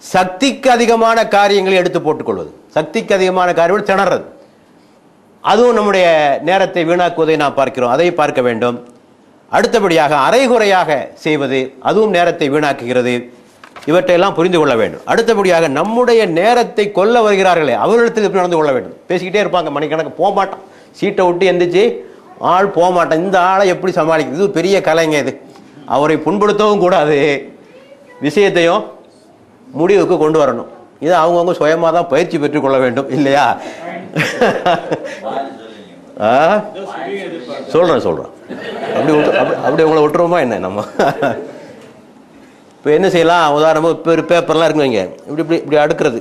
சக்திக்கு அதிகமான காரியங்களை எடுத்து போட்டுக்கொள்வது, சக்திக்கு அதிகமான காரியங்கள் திணறது, அதுவும் நம்முடைய நேரத்தை வீணாக்குவதை நாம் பார்க்கிறோம். அதை பார்க்க வேண்டும். அடுத்தபடியாக அரைகுறையாக செய்வது, அதுவும் நேரத்தை வீணாக்குகிறது. இவற்றையெல்லாம் புரிந்து கொள்ள வேண்டும். அடுத்தபடியாக நம்முடைய நேரத்தை கொல்ல வருகிறார்களே அவர்களிடத்தில் எப்படி நடந்து கொள்ள வேண்டும். பேசிக்கிட்டே இருப்பாங்க, மணிக்கணக்கு போக மாட்டான், சீட்டை விட்டு எந்திரிச்சு ஆள் போக மாட்டான். இந்த ஆளை எப்படி சமாளிக்கிறது, இது பெரிய கலைங்க. இது அவரை புண்படுத்தவும் கூடாது, விஷயத்தையும் முடிவுக்கு கொண்டு வரணும். இது அவங்கவுங்க சுயமாக தான் பயிற்சி பெற்றுக்கொள்ள வேண்டும் இல்லையா? சொல்கிறேன் அப்படி உங்களை விட்டுருவோமா என்ன நம்ம? இப்போ என்ன செய்யலாம், உதாரணமாக இப்போ ஒரு பேப்பர்லாம் இருக்குங்க, இப்படி அடுக்கிறது,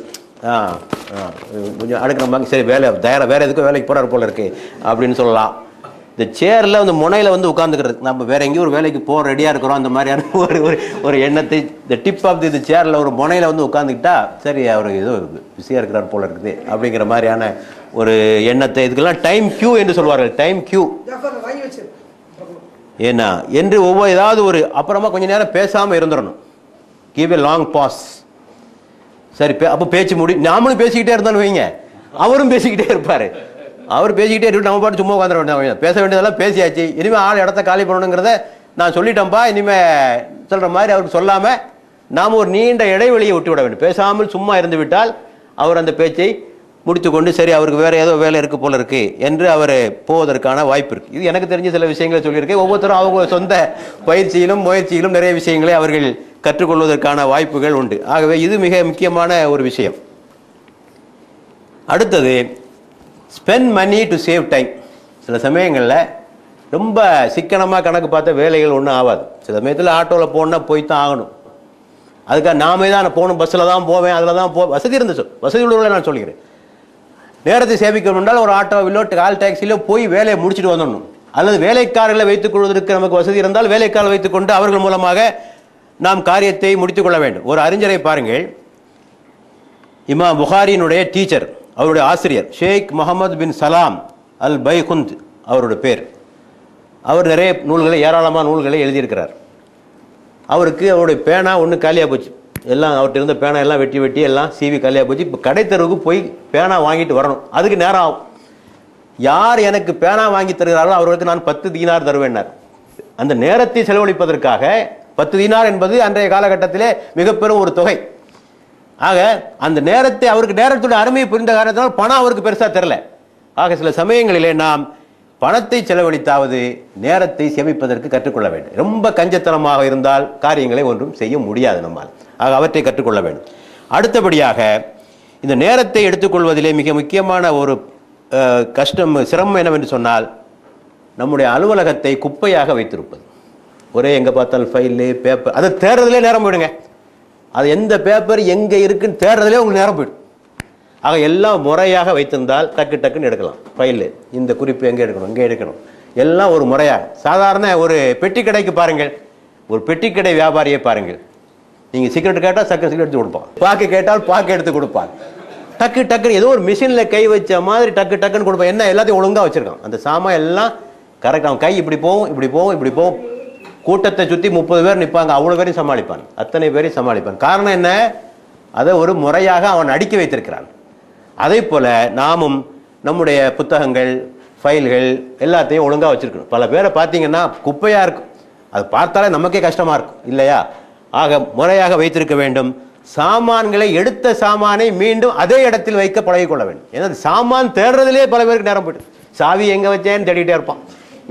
கொஞ்சம் அடுக்கிற மாதிரி, சரி வேலை வேறு எதுக்கும் வேலைக்கு போகிறார் போல இருக்கு அப்படின்னு சொல்லலாம். இந்த சேரில் வந்து முனையில் வந்து உட்காந்துக்கிறது, நம்ம வேறு எங்கேயும் ஒரு வேலைக்கு போக ரெடியாக இருக்கிறோம் அந்த மாதிரியான ஒரு எண்ணத்தை, இந்த டிப் ஆஃப் தி சேரில் ஒரு முனையில் வந்து உட்காந்துக்கிட்டா சரி அவர் ஏதோ பிஸியாக இருக்கிறார் போல இருக்குது அப்படிங்கிற மாதிரியான ஒரு எண்ணத்தை, இதுக்கெல்லாம் டைம் கியூ என்று சொல்வார்கள். டைம் கியூ ஏன்னா என்று ஒவ்வொரு ஏதாவது ஒரு, அப்புறமா கொஞ்சம் நேரம் பேசாமல் இருந்துடணும். Give a long pause. சரி, அப்போ பேச்சு நாமளும் பேசிக்கிட்டே இருந்தாலும் வைங்க, அவரும் பேசிக்கிட்டே இருப்பார். அவர் பேசிக்கிட்டே இருக்கு, நம்ம பாட்டு சும்மா உட்காந்துட வேண்டிய, பேச வேண்டியதெல்லாம் பேசியாச்சு, இனிமேல் ஆள் இடத்த காலி பண்ணணுங்கிறத நான் சொல்லிட்டேன்ப்பா, இனிமேல் சொல்கிற மாதிரி அவருக்கு சொல்லாமல் நாம் ஒரு நீண்ட இடைவெளியை விட்டு விட வேண்டும். பேசாமல் சும்மா இருந்து விட்டால் அவர் அந்த பேச்சை முடித்துக்கொண்டு சரி அவருக்கு வேறு ஏதோ வேலை இருக்குது போல இருக்குது என்று அவர் போவதற்கான வாய்ப்பு இருக்குது. இது எனக்கு தெரிஞ்ச சில விஷயங்களை சொல்லியிருக்கேன். ஒவ்வொருத்தரும் அவங்க சொந்த பயிற்சியிலும் முயற்சியிலும் நிறைய விஷயங்களை அவர்கள் கற்றுக்கொள்வதற்கான வாய்ப்புகள் உண்டு. ஆகவே இது மிக முக்கியமான ஒரு விஷயம். அடுத்தது, spend money to save time. சில சமயங்களில் ரொம்ப சிக்கனமாக கணக்கு பார்த்த வேலைகள் ஒன்றும் ஆகாது. சில சமயத்தில் ஆட்டோவில் போனால் போய் தான் ஆகணும். அதுக்காக நாமே தான் போகணும், பஸ்ஸில் தான் போவேன், அதில் தான் வசதி இருந்துச்சு, வசதி உள்ளவர்களை நான் சொல்லிக்கிறேன். நேரத்தை சேமிக்கணும் என்றால் ஒரு ஆட்டோவிலோ கால் டாக்ஸிலோ போய் வேலையை முடிச்சுட்டு வந்துடணும். அல்லது வேலைக்காரர்களை வைத்துக் கொள்வதற்கு நமக்கு வசதி இருந்தால் வேலைக்காரர்கள் வைத்துக்கொண்டு அவர்கள் மூலமாக நாம் காரியத்தை முடித்துக் கொள்ள வேண்டும். ஒரு அறிஞரை பாருங்கள், இமாம் புகாரியினுடைய டீச்சர், அவருடைய ஆசிரியர் ஷேக் முகமது பின் சலாம் அல் பைகுந்த் அவருடைய பேர். அவர் நிறைய நூல்களை, ஏராளமான நூல்களை எழுதியிருக்கிறார். அவருக்கு அவருடைய பேனா ஒன்று காலியாக போச்சு, எல்லாம் அவர்கிட்ட இருந்த பேனா எல்லாம் வெட்டி எல்லாம் சீவி காலியாக போச்சு. இப்போ கடைத்தெருவுக்கு போய் பேனா வாங்கிட்டு வரணும், அதுக்கு நேரம் ஆகும். யார் எனக்கு பேனா வாங்கி தருகிறார்களோ அவர்களுக்கு நான் 10 தீனார் தருவேன்னார். அந்த நேரத்தை செலவழிப்பதற்காக 10 தீனார் என்பது அன்றைய காலகட்டத்திலே மிக பெரும் ஒரு தொகை. ஆக அந்த நேரத்தை, அவருக்கு நேரத்துடைய அருமையை புரிந்த காரணத்தினால் பணம் அவருக்கு பெருசாக தெரில. ஆக சில சமயங்களிலே நாம் பணத்தை செலவழித்தாவது நேரத்தை சேமிப்பதற்கு கற்றுக்கொள்ள வேண்டும். ரொம்ப கஞ்சத்தனமாக இருந்தால் காரியங்களை ஒன்றும் செய்ய முடியாது நம்மால். ஆக அவற்றை கற்றுக்கொள்ள வேண்டும். அடுத்தபடியாக இந்த நேரத்தை எடுத்துக்கொள்வதிலே மிக முக்கியமான ஒரு சிரமம் என்னவென்று சொன்னால், நம்முடைய அலுவலகத்தை குப்பையாக வைத்திருப்பது. ஒரே எங்கே பார்த்தாலும் ஃபைலு, பேப்பர், அதை தேடுறதுலே நேரம் போயிடுங்க. அது எந்த பேப்பர் எங்கே இருக்குன்னு தேடுறதுலே உங்களுக்கு நேரம் போயிடும். ஆக எல்லாம் முறையாக வைத்திருந்தால் டக்குன்னு எடுக்கலாம். ஃபைலு, இந்த குறிப்பு எங்கே எடுக்கணும், இங்கே எடுக்கணும், எல்லாம் ஒரு முறையாக. சாதாரண ஒரு பெட்டி கடைக்கு பாருங்கள், ஒரு பெட்டி கடை வியாபாரியை பாருங்கள், நீங்கள் சிகரெட் கேட்டால் சிகரெட் எடுத்து கொடுப்பான், பாக்கு கேட்டால் பாக்கு எடுத்து கொடுப்பான். டக்கு டக்குன்னு ஏதோ ஒரு மிஷினில் கை வச்ச மாதிரி டக்கு டக்குன்னு கொடுப்பான். என்ன எல்லாத்தையும் ஒழுங்காக வச்சுருக்கான். அந்த சாமான் எல்லாம் கரெக்டாக அவன் கை இப்படி போகும் இப்படி போகும் இப்படி போகும். கூட்டத்தை சுற்றி 30 பேர் நிற்பாங்க, அவ்வளோ பேரையும் சமாளிப்பான், அத்தனை பேரையும் சமாளிப்பான். காரணம் என்ன? அதை ஒரு முறையாக அவன் அடுக்கி வைத்திருக்கிறான். அதே போல் நாமும் நம்முடைய புத்தகங்கள் ஃபைல்கள் எல்லாத்தையும் ஒழுங்காக வச்சுருக்கணும். பல பேரை பார்த்தீங்கன்னா குப்பையாக இருக்கும், அது பார்த்தாலே நமக்கே கஷ்டமாக இருக்கும் இல்லையா? ஆக முறையாக வைத்திருக்க வேண்டும். சாமான்களை எடுத்த சாமானை மீண்டும் அதே இடத்தில் வைக்க பழகிக்கொள்ள வேண்டும். ஏன்னா சாமான் தேடுறதுலேயே பல பேருக்கு நேரம் போய்ட்டு, சாவி எங்கே வச்சேன்னு தேடிட்டே இருப்பான்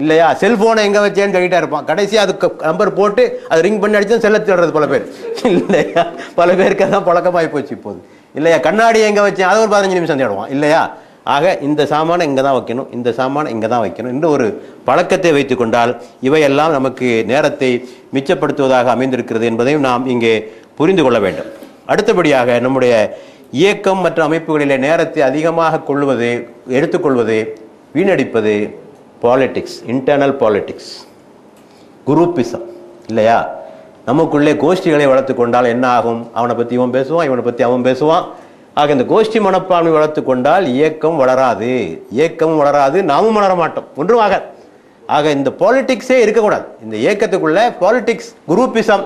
இல்லையா? செல்ஃபோனை எங்கே வச்சேன்னு தேடிட்டே இருப்பான். கடைசி அதுக்கு நம்பர் போட்டு அது ரிங் பண்ணி அடிச்சு செல்ல தேடுறது பல பேர் இல்லையா? பல பேருக்கு அதான் பழக்கமாகி போச்சு இப்போது இல்லையா? கண்ணாடி எங்கே வச்சேன் அதை ஒரு 15 நிமிஷம் தேடுவான் இல்லையா? ஆக இந்த சாமானை இங்கே தான் வைக்கணும், இந்த சாமானை இங்கே தான் வைக்கணும் என்று ஒரு பழக்கத்தை வைத்து கொண்டால் இவையெல்லாம் நமக்கு நேரத்தை மிச்சப்படுத்துவதாக அமைந்திருக்கிறது என்பதையும் நாம் இங்கே புரிந்து கொள்ள வேண்டும். அடுத்தபடியாக நம்முடைய இயக்கம் மற்றும் அமைப்புகளிலே நேரத்தை அதிகமாக எடுத்துக்கொள்வது வீணடிப்பது பாலிட்டிக்ஸ், இன்டர்னல் பாலிட்டிக்ஸ், குரூப்பிசம் இல்லையா? நமக்குள்ளே கோஷ்டிகளை வளர்த்து கொண்டால் என்ன ஆகும்? அவனை பற்றி இவன் பேசுவான், இவனை பற்றி அவன் பேசுவான். ஆக இந்த கோஷ்டி மனப்பான்மை வளர்த்து கொண்டால் இயக்கம் வளராது, இயக்கமும் வளராது, நாமும் வளர மாட்டோம், ஒன்றும் ஆகாது. ஆக இந்த பாலிட்டிக்ஸே இருக்கக்கூடாது. இந்த இயக்கத்துக்குள்ள பாலிட்டிக்ஸ், குரூப்பிசம்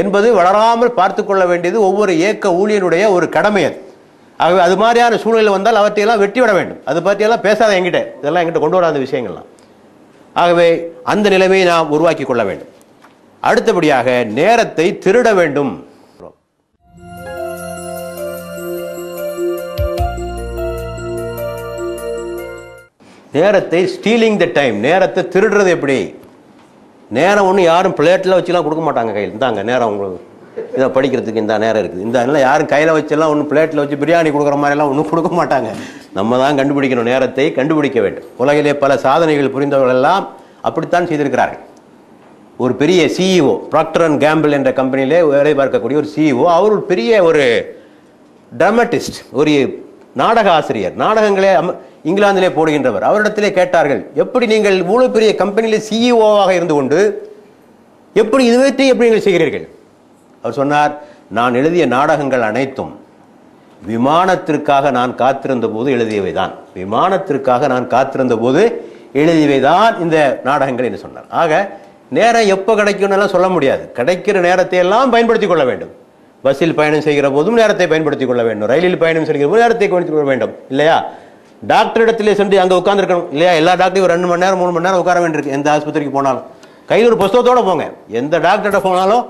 என்பது வளராமல் பார்த்து கொள்ள வேண்டியது ஒவ்வொரு இயக்க ஊழியனுடைய ஒரு கடமை அது. ஆகவே அது மாதிரியான சூழ்நிலை வந்தால் அவற்றையெல்லாம் வெட்டி விட வேண்டும். அது பற்றியெல்லாம் பேசாத என்கிட்ட, இதெல்லாம் என்கிட்ட கொண்டு வராத விஷயங்கள்லாம். ஆகவே அந்த நிலைமையை நாம் உருவாக்கி கொள்ள வேண்டும். அடுத்தபடியாக நேரத்தை திருட வேண்டும். நேரத்தை ஸ்டீலிங் த டைம், நேரத்தை திருடுறது எப்படி? நேரம் ஒன்று யாரும் பிளேட்டில் வச்சுலாம் கொடுக்க மாட்டாங்க கையில். இந்தாங்க நேரம் உங்களுக்கு, இதை படிக்கிறதுக்கு இந்த நேரம் இருக்குது, இந்த அதெல்லாம் யாரும் கையில் வச்செல்லாம் ஒன்றும் பிளேட்டில் வச்சு பிரியாணி கொடுக்குற மாதிரிலாம் ஒன்றும் கொடுக்க மாட்டாங்க. நம்ம தான் கண்டுபிடிக்கணும், நேரத்தை கண்டுபிடிக்க வேண்டும். உலகிலே பல சாதனைகள் புரிந்தவர்கள் எல்லாம் அப்படித்தான் செய்திருக்கிறார்கள். ஒரு பெரிய சிஇஓ, ப்ராக்டர் அண்ட் கேம்பிள் என்ற கம்பெனியிலே வேலை பார்க்கக்கூடிய ஒரு சிஇஓ, அவர் ஒரு பெரிய ஒரு டிராமட்டிஸ்ட், ஒரு நாடக ஆசிரியர், நாடகங்களே இங்கிலாந்திலே போடுகின்றவர். அவரிடத்திலே கேட்டார்கள், எப்படி நீங்கள் இவ்வளவு பெரிய கம்பெனியிலே சிஇஓவாக இருந்து கொண்டு எப்படி எப்படி நீங்கள் செய்கிறீர்கள்? அவர் சொன்னார், நான் எழுதிய நாடகங்கள் அனைத்தும் விமானத்திற்காக நான் காத்திருந்த போது எழுதியவைதான், விமானத்திற்காக நான் காத்திருந்த போது எழுதியவைதான் இந்த நாடகங்கள் என்று சொன்னார். ஆக நேரம் எப்போ கிடைக்கும்னு சொல்ல முடியாது, கிடைக்கிற நேரத்தை எல்லாம் பயன்படுத்திக் கொள்ள வேண்டும். பஸ்ஸில் பயணம் செய்கிற போதும் நேரத்தை பயன்படுத்திக் கொள்ள வேண்டும், ரயிலில் பயணம் செய்கிற போது நேரத்தை பயன்படுத்திக் கொள்ள வேண்டும் இல்லையா? டாக்டர் இடத்திலே சென்று அங்கே உட்கார்ந்துருக்கணும் இல்லையா? எல்லா டாக்டரும் 2 மணி நேரம் 3 மணி நேரம் உட்கார வேண்டியிருக்கு. எந்த ஆஸ்பத்திரிக்கு போனாலும் கையில் ஒரு புத்தகத்தோடு போங்க, எந்த டாக்டர்கிட்ட போனாலும்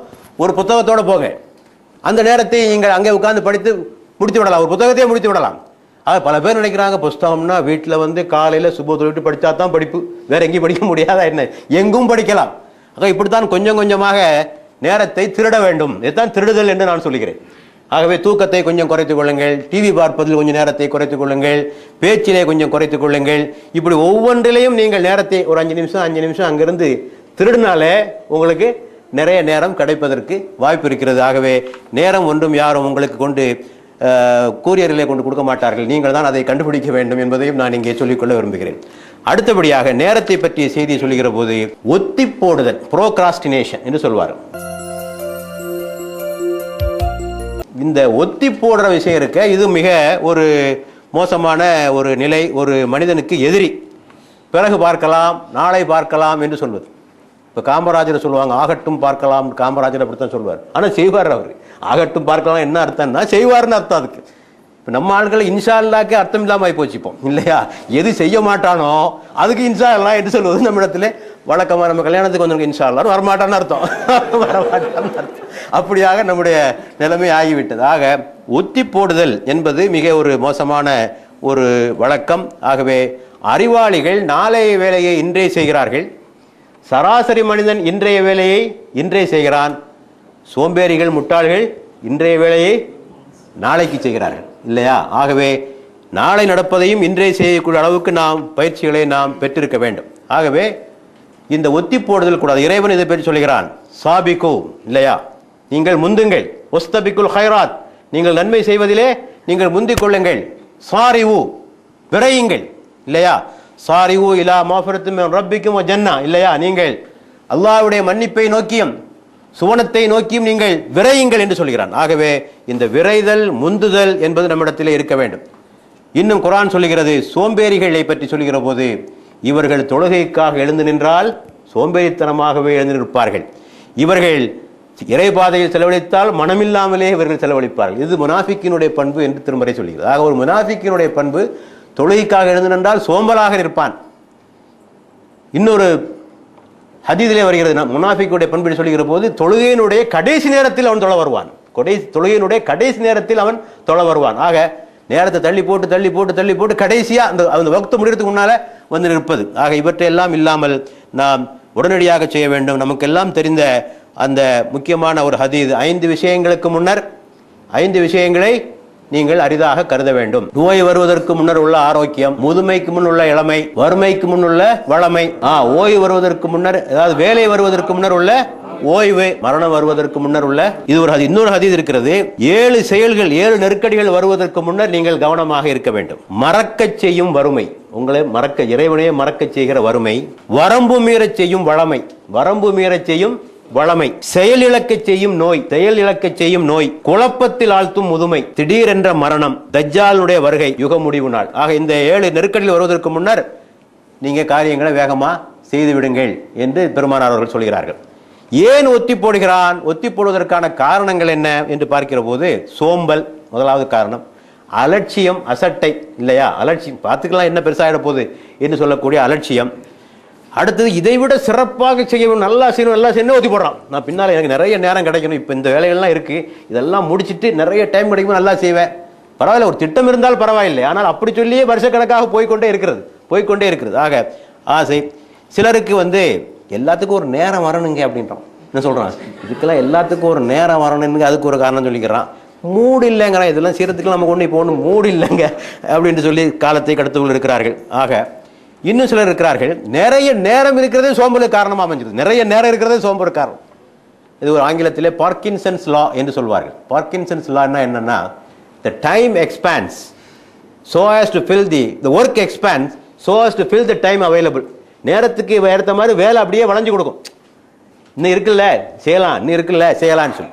ஒரு புத்தகத்தோடு போங்க. அந்த நேரத்தை நீங்கள் அங்கே உட்கார்ந்து படித்து முடித்து விடலாம், ஒரு புத்தகத்தையே முடித்து விடலாம். ஆக பல பேர் நினைக்கிறாங்க புஸ்தகம்னா வீட்டில் காலையில் சுப தொழிட்டு படித்தா தான் படிப்பு, வேற எங்கேயும் படிக்க முடியாதா என்ன? எங்கும் படிக்கலாம். ஆக இப்படித்தான் கொஞ்சம் கொஞ்சமாக நேரத்தை திருட வேண்டும். இதுதான் திருடுதல் என்று நான் சொல்கிறேன். ஆகவே தூக்கத்தை கொஞ்சம் குறைத்துக் கொள்ளுங்கள், டிவி பார்ப்பதில் கொஞ்சம் நேரத்தை குறைத்துக் கொள்ளுங்கள், பேச்சிலே கொஞ்சம் குறைத்துக் கொள்ளுங்கள். இப்படி ஒவ்வொன்றிலையும் நீங்கள் நேரத்தை ஒரு 5 நிமிஷம் அங்கிருந்து திருடினாலே உங்களுக்கு நிறைய நேரம் கிடைப்பதற்கு வாய்ப்பு இருக்கிறது. ஆகவே நேரம் ஒன்றும் யாரும் உங்களுக்கு கொண்டு கூரியரிலே கொண்டு கொடுக்க மாட்டார்கள், நீங்கள் தான் அதை கண்டுபிடிக்க வேண்டும் என்பதையும் நான் இங்கே சொல்லிக்கொள்ள விரும்புகிறேன். அடுத்தபடியாக நேரத்தை பற்றிய செய்தியை சொல்லுகிற போது ஒத்தி போடுதல், ப்ரோக்ராஸ்டினேஷன் என்று சொல்வார். இந்த ஒத்தி போடுற விஷயம் இருக்க, இது மிக ஒரு மோசமான ஒரு நிலை, ஒரு மனிதனுக்கு எதிரி. பிறகு பார்க்கலாம், நாளை பார்க்கலாம் என்று சொல்வது. இப்போ காமராஜரை சொல்லுவாங்க, ஆகட்டும் பார்க்கலாம், காமராஜர் அப்படித்தான் சொல்வார். ஆனால் செய்வார் அவர். ஆகட்டும் பார்க்கலாம் என்ன அர்த்தம்னா செய்வார்னு அர்த்தம். அதுக்கு இப்போ நம்ம ஆட்களை இன்ஷா அல்லாக்கு அர்த்தம் இல்லாமல் ஆகி போச்சுப்போம் இல்லையா? எது செய்ய மாட்டானோ அதுக்கு இன்ஷா அல்லா என்று சொல்வது நம்ம இடத்துல வழக்கமாக. நம்ம கல்யாணத்துக்கு வந்து இன்ஷா அல்லா வரமாட்டான்னு அர்த்தம், வரமாட்டான்னு அர்த்தம். அப்படியாக நம்முடைய நிலைமை ஆகிவிட்டது. ஆக ஒத்தி போடுதல் என்பது மிக ஒரு மோசமான ஒரு வழக்கம். ஆகவே அறிவாளிகள் நாளைய வேலையை இன்றே செய்கிறார்கள், சராசரி மனிதன் இன்றைய வேலையை இன்றே செய்கிறான். சோம்பேறிகள், முட்டாள்கள் இன்றைய வேலையை நாளைக்கு செய்கிறார்கள் இல்லையா? ஆகவே நாளை நடப்பதையும் இன்றே செய்யக்கூடிய அளவுக்கு நாம் பயிற்சிகளை நாம் பெற்றிருக்க வேண்டும். ஆகவே இந்த ஒத்தி போடுதல் கூடாது. இறைவன் இதை பற்றி சொல்கிறான், சாபிகோ இல்லையா, நீங்கள் முந்துங்கள், ஒஸ்தபிக்குல் ஹைராத், நீங்கள் நன்மை செய்வதிலே நீங்கள் முந்திக் கொள்ளுங்கள், சாரிவு விரையுங்கள் இல்லையா, சாரிவு இலா மாஃபிரத்தும் ரப்பிக்கும் ஜன்னா இல்லையா, நீங்கள் அல்லாஹ்வுடைய மன்னிப்பை நோக்கியும் சுவனத்தை நோக்கியும் நீங்கள் விரையுங்கள் என்று சொல்கிறான். ஆகவே இந்த விரைதல் முந்துதல் என்பது நம்மிடத்திலே இருக்க வேண்டும். இன்னும் குர்ஆன் சொல்லுகிறது, சோம்பேறிகளை பற்றி சொல்லுகிற போது, இவர்கள் தொழுகைக்காக எழுந்து நின்றால் சோம்பேறித்தனமாகவே எழுந்து நிற்பார்கள், இவர்கள் இறைபாதையில் செலவழித்தால் மனமில்லாமலே இவர்கள் செலவழிப்பார்கள். இது முனாஃபிக்கினுடைய பண்பு என்று திருமறை சொல்கிறது. ஆக ஒரு முனாஃபிக்கினுடைய பண்பு தொழுகைக்காக எழுந்து நின்றால் சோம்பலாக இருப்பான். இன்னொரு ஹதீஸிலே வருகிறது, முனாஃபிக்குடைய பண்பு சொல்லுகிற போது, தொழுகையினுடைய கடைசி நேரத்தில் அவன் தொழ வருவான். தொழுகையினுடைய கடைசி நேரத்தில் அவன் தொழ வருவான். ஆக நேரத்தை தள்ளி போட்டு கடைசியா அந்த வக்து முடிகிறதுக்கு முன்னால வந்து நிற்பது. ஆக இவற்றையெல்லாம் இல்லாமல் நாம் உடனடியாக செய்ய வேண்டும். நமக்கெல்லாம் தெரிந்த அந்த முக்கியமான ஒரு ஹதீஸ், 5 விஷயங்களுக்கு முன்னர் 5 விஷயங்களை நீங்கள் அரிதாக கருத வேண்டும். நோய் வருவதற்கு முன்னர் உள்ள ஆரோக்கியம், முதுமைக்கு முன் உள்ள இளமை, வறுமைக்கு முன் உள்ள வளமை, ஓய்வு வருவதற்கு முன்னர், அதாவது வேலை வருவதற்கு முன்னர் உள்ள ஓய்வு, மரணம் வருவதற்கு முன்னர் உள்ள, இது ஒரு இன்னொரு ஹதீஸ் இருக்கிறது, 7 செயல்கள் 7 நெருக்கடிகள் வருவதற்கு முன்னர் நீங்கள் கவனமாக இருக்க வேண்டும். மறக்க செய்யும் வறுமை, உங்களை இறைவனையே மறக்க செய்கிற வறுமை, வரம்பு மீறச் செய்யும் வளமை, வரம்பு மீறச் செய்யும் வளமை, செயல் இழக்கச் செய்யும் நோய், செயல் இழக்கச் செய்யும் நோய், குழப்பத்தில் ஆழ்த்தும் முதுமை, திடீரென்ற மரணம், தஜ்ஜாலுடைய வருகை, யுக முடிவு நாள். ஆக இந்த 7 நெருக்கடிகள் வருவதற்கு முன்னர் நீங்க காரியங்களை வேகமா செய்து விடுங்கள் என்று பெருமானார் அவர்கள் சொல்கிறார்கள். ஏன் ஒத்தி போடுகிறான்? ஒத்தி போடுவதற்கான காரணங்கள் என்ன என்று பார்க்கிற போது, சோம்பல் முதலாவது காரணம், அலட்சியம், அசட்டை இல்லையா, அலட்சியம், பார்த்துக்கலாம் என்ன பெருசாகிட போகுது என்று சொல்லக்கூடிய அலட்சியம். அடுத்தது இதைவிட சிறப்பாக செய்யணும், நல்லா செய்யணும் ஒத்தி போடுறான். நான் பின்னால் எனக்கு நிறைய நேரம் கிடைக்கணும், இப்போ இந்த வேலைகள்லாம் இருக்கு, இதெல்லாம் முடிச்சுட்டு நிறைய டைம் கிடைக்கும், நல்லா செய்வேன், பரவாயில்ல, ஒரு திட்டம் இருந்தால் பரவாயில்லை. ஆனால் அப்படி சொல்லியே வருஷக்கணக்காக போய்கொண்டே இருக்கிறது. ஆக ஆசை. சிலருக்கு எல்லாத்துக்கும் ஒரு நேரம் வரணுங்க அப்படின்றான். என்ன சொல்றான்? இதுக்கெல்லாம் எல்லாத்துக்கும் ஒரு நேரம் வரணுங்க, அதுக்கு ஒரு காரணம் சொல்லிக்கிறான். மூடு இல்லைங்கிறான், இதெல்லாம் செய்யறதுக்கு நமக்கு ஒன்று இப்போ ஒன்று மூடு இல்லைங்க அப்படின்னு சொல்லி காலத்தை கடத்தவர்கள் இருக்கிறார்கள். ஆக இன்னும் சிலர் இருக்கிறார்கள், நிறைய நேரம் இருக்கிறதே சோம்பலுக்கு காரணமாக அமைஞ்சிருக்கு. நிறைய நேரம் இருக்கிறதே சோம்பல் காரணம். இது ஒரு ஆங்கிலத்திலே பார்க்கின்சன்ஸ் லா என்று சொல்வார்கள். பார்க்கின்சன்ஸ் லா என்னன்னா, the time expands so as to fill the work expands so as to fill the time available. நேரத்துக்கு ஏற்ற மாதிரி வேலை அப்படியே வளைஞ்சு கொடுக்கும். இன்னும் இருக்குல்ல செய்யலாம், இன்னும் இருக்குல்ல செய்யலாம்னு சொல்லி